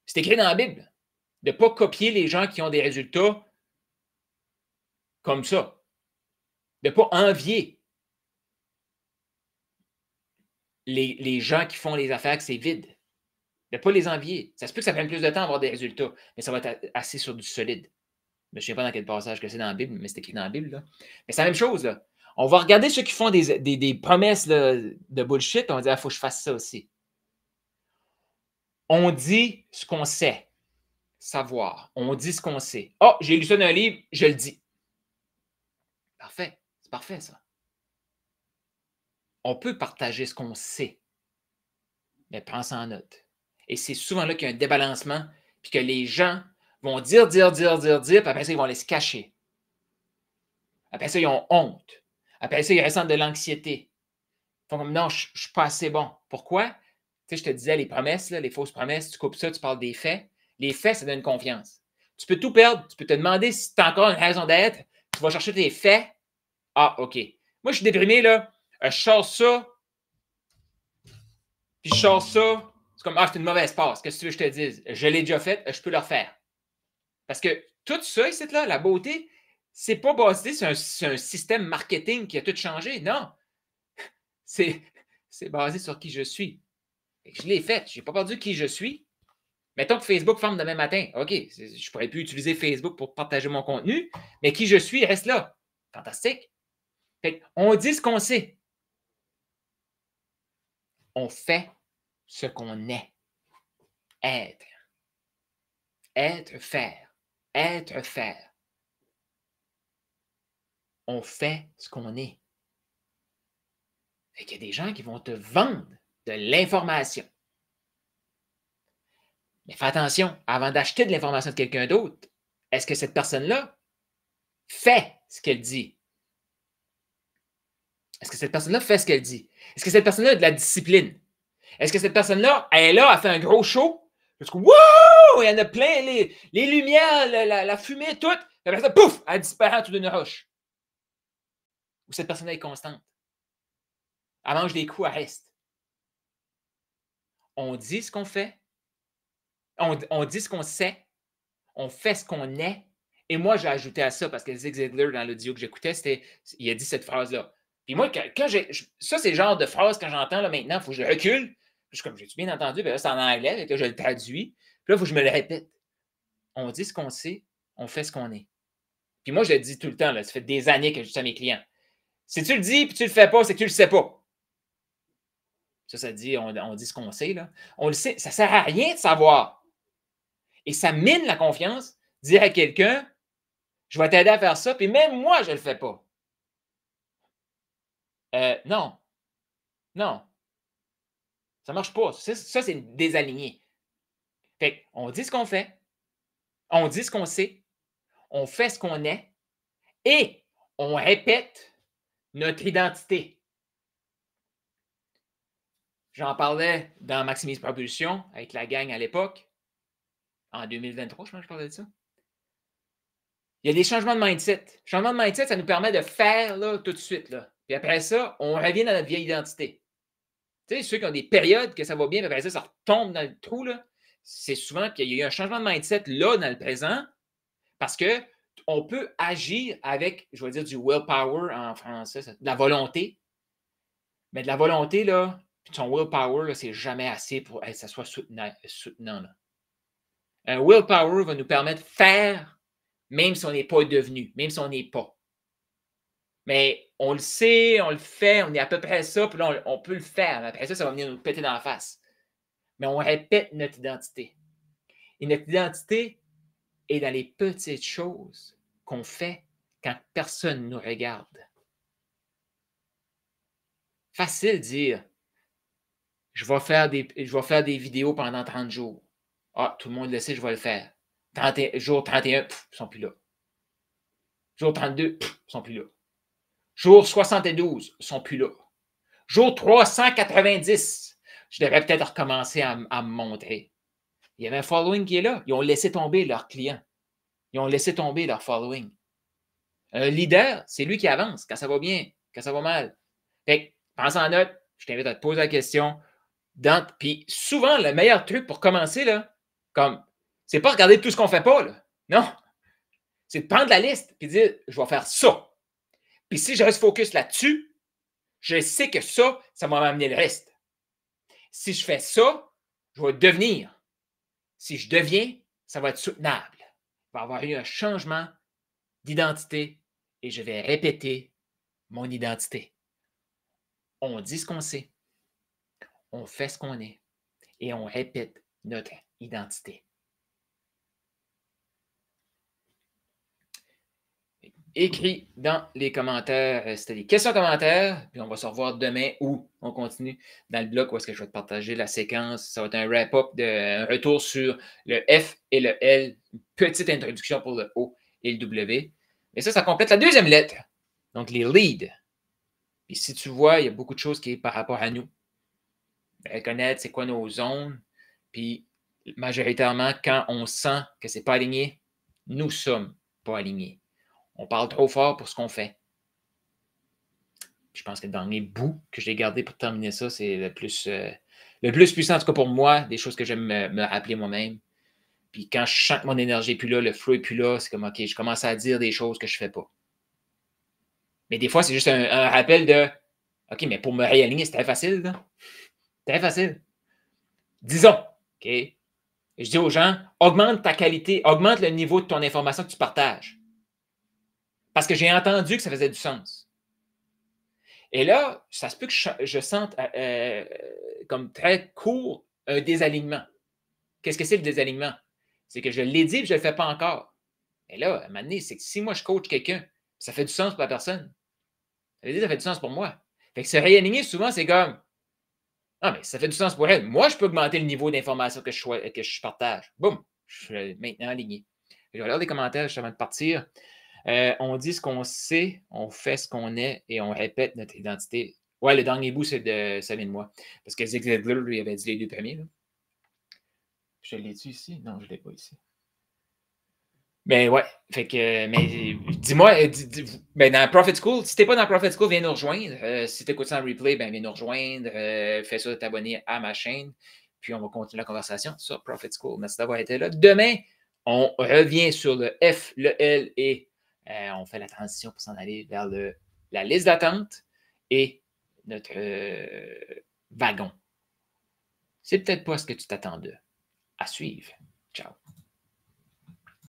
C'est écrit dans la Bible de ne pas copier les gens qui ont des résultats comme ça. De ne pas envier les gens qui font les affaires que c'est vide. De ne pas les envier. Ça se peut que ça prenne plus de temps à avoir des résultats, mais ça va être assez sur du solide. Je ne sais pas dans quel passage que c'est dans la Bible, mais c'est écrit dans la Bible. Là. Mais c'est la même chose. Là. On va regarder ceux qui font des promesses là, de bullshit, on va dire: il faut que je fasse ça aussi. On dit ce qu'on sait. Savoir. On dit ce qu'on sait. Oh, j'ai lu ça dans un livre, je le dis. Parfait. C'est parfait, ça. On peut partager ce qu'on sait, mais prends ça en note. Et c'est souvent là qu'il y a un débalancement, puis que les gens vont dire, puis après ça, ils vont aller se cacher. Après ça, ils ont honte. Après ça, ils ressentent de l'anxiété. Ils font comme: non, je ne suis pas assez bon. Pourquoi? Tu sais, je te disais, les promesses, là, les fausses promesses, tu coupes ça, tu parles des faits. Les faits, ça donne confiance. Tu peux tout perdre. Tu peux te demander si tu as encore une raison d'être. Tu vas chercher tes faits. Ah, OK. Moi, je suis déprimé, là. Je sors ça, puis je sors ça. C'est comme: ah, c'est une mauvaise passe. Qu'est-ce que tu veux que je te dise? Je l'ai déjà fait, je peux le refaire. Parce que tout ça, ici, là, la beauté, c'est pas basé sur un système marketing qui a tout changé. Non. C'est basé sur qui je suis. Je l'ai fait. Je n'ai pas perdu qui je suis. Mettons que Facebook ferme demain matin. OK, je ne pourrais plus utiliser Facebook pour partager mon contenu, mais qui je suis reste là. Fantastique. Fait on dit ce qu'on sait. On fait ce qu'on est. Être. Être, faire. Être, faire. On fait ce qu'on est. Fait qu'il y a des gens qui vont te vendre de l'information. Mais fais attention, avant d'acheter de l'information de quelqu'un d'autre, est-ce que cette personne-là fait ce qu'elle dit? Est-ce que cette personne-là fait ce qu'elle dit? Est-ce que cette personne-là a de la discipline? Est-ce que cette personne-là, elle est là, elle fait un gros show? Parce que, wow! Il y en a plein, les lumières, la fumée, tout. Et après ça, pouf! Elle disparaît tout d'une roche. Ou cette personne-là est constante. Elle mange des coups, elle reste. On dit ce qu'on fait. On dit ce qu'on sait. On fait ce qu'on est. Et moi, j'ai ajouté à ça, parce que Zig Ziglar, dans l'audio que j'écoutais, il a dit cette phrase-là. Puis moi, ça, c'est le genre de phrase, quand j'entends là maintenant, il faut que je recule. Puis comme j'ai-tu bien entendu, ben là, c'est en anglais, et que je le traduis. Puis là, il faut que je me le répète. On dit ce qu'on sait, on fait ce qu'on est. Puis moi, je le dis tout le temps, là, ça fait des années que je dis ça à mes clients. Si tu le dis et tu le fais pas, c'est que tu le sais pas. Ça dit, on dit ce qu'on sait, là. On le sait, ça sert à rien de savoir. Et ça mine la confiance, dire à quelqu'un, je vais t'aider à faire ça, puis même moi, je le fais pas. Non. Non. Ça marche pas. Ça, c'est désaligné. Fait qu'on dit ce qu'on fait, on dit ce qu'on sait, on fait ce qu'on est, et on répète notre identité. J'en parlais dans Maximise Propulsion avec la gang à l'époque, en 2023, je pense que je parlais de ça. Il y a des changements de mindset. Changement de mindset, ça nous permet de faire là, tout de suite. Là. Puis après ça, on revient dans notre vieille identité. Tu sais, ceux qui ont des périodes que ça va bien, puis après ça retombe dans le trou, là, c'est souvent qu'il y a eu un changement de mindset là, dans le présent, parce qu'on peut agir avec, je vais dire, du willpower en français, de la volonté. Mais de la volonté, là, puis ton willpower, c'est jamais assez pour que ça soit soutenant. Là. Un willpower va nous permettre de faire, même si on n'est pas devenu, même si on n'est pas. Mais on le sait, on le fait, on est à peu près ça, puis là, on peut le faire. Après ça, ça va venir nous péter dans la face. Mais on répète notre identité. Et notre identité est dans les petites choses qu'on fait quand personne ne nous regarde. Facile de dire, je vais faire des vidéos pendant 30 jours. Ah, tout le monde le sait, je vais le faire. Jour 31, ils ne sont plus là. Jour 32, ils ne sont plus là. Jour 72, ils ne sont plus là. Jour 390, je devrais peut-être recommencer à me montrer. Il y avait un following qui est là. Ils ont laissé tomber leurs clients. Ils ont laissé tomber leur following. Un leader, c'est lui qui avance quand ça va bien, quand ça va mal. Fait que, pense en note, je t'invite à te poser la question. Puis souvent, le meilleur truc pour commencer, là, c'est pas regarder tout ce qu'on ne fait pas. Là. Non. C'est de prendre la liste et dire, je vais faire ça. Puis si je reste focus là-dessus, je sais que ça va m'amener le reste. Si je fais ça, je vais devenir. Si je deviens, ça va être soutenable. Il va y avoir eu un changement d'identité et je vais répéter mon identité. On dit ce qu'on sait, on fait ce qu'on est et on répète notre identité. Écris dans les commentaires, c'était des questions-commentaires, puis on va se revoir demain ou on continue dans le blog où est-ce que je vais te partager la séquence. Ça va être un wrap-up, un retour sur le F et le L, une petite introduction pour le O et le W. Et ça complète la deuxième lettre, donc les leads. Puis si tu vois, il y a beaucoup de choses qui est par rapport à nous. Reconnaître c'est quoi nos zones, puis majoritairement, quand on sent que c'est pas aligné, nous sommes pas alignés. On parle trop fort pour ce qu'on fait. Je pense que dans mes bouts que j'ai gardé pour terminer ça, c'est le plus puissant, en tout cas pour moi, des choses que j'aime me rappeler moi-même. Puis quand je sens que mon énergie n'est plus là, le flow n'est plus là, c'est comme, OK, je commence à dire des choses que je ne fais pas. Mais des fois, c'est juste un rappel de, OK, mais pour me réaligner, c'est très facile. Là. Très facile. Disons, OK, je dis aux gens, augmente ta qualité, augmente le niveau de ton information que tu partages. Parce que j'ai entendu que ça faisait du sens. Et là, ça se peut que je sente comme très court un désalignement. Qu'est-ce que c'est le désalignement? C'est que je l'ai dit et je ne le fais pas encore. Et là, à un moment donné, c'est que si moi je coach quelqu'un, ça fait du sens pour la personne. Ça veut dire que ça fait du sens pour moi. Fait que se réaligner, souvent, c'est comme ah, mais ça fait du sens pour elle. Moi, je peux augmenter le niveau d'information que je partage. Boum, je suis maintenant aligné. Je regarde les commentaires juste avant de partir. On dit ce qu'on sait, on fait ce qu'on est et on répète notre identité. Ouais, le dernier bout, ça vient de moi. Parce que Zig Ziglar, lui, avait dit les deux premiers. Là. Je l'ai-tu ici? Non, je ne l'ai pas ici. Ben ouais, fait que, mais dis-moi, ben dans Profit School, si t'es pas dans Profit School, viens nous rejoindre. Si t'écoutes ça en replay, ben viens nous rejoindre. Fais ça de t'abonner à ma chaîne. Puis on va continuer la conversation sur Profit School. Merci d'avoir été là. Demain, on revient sur le F, le L et on fait la transition pour s'en aller vers la liste d'attente et notre wagon. C'est peut-être pas ce que tu t'attendais. À suivre.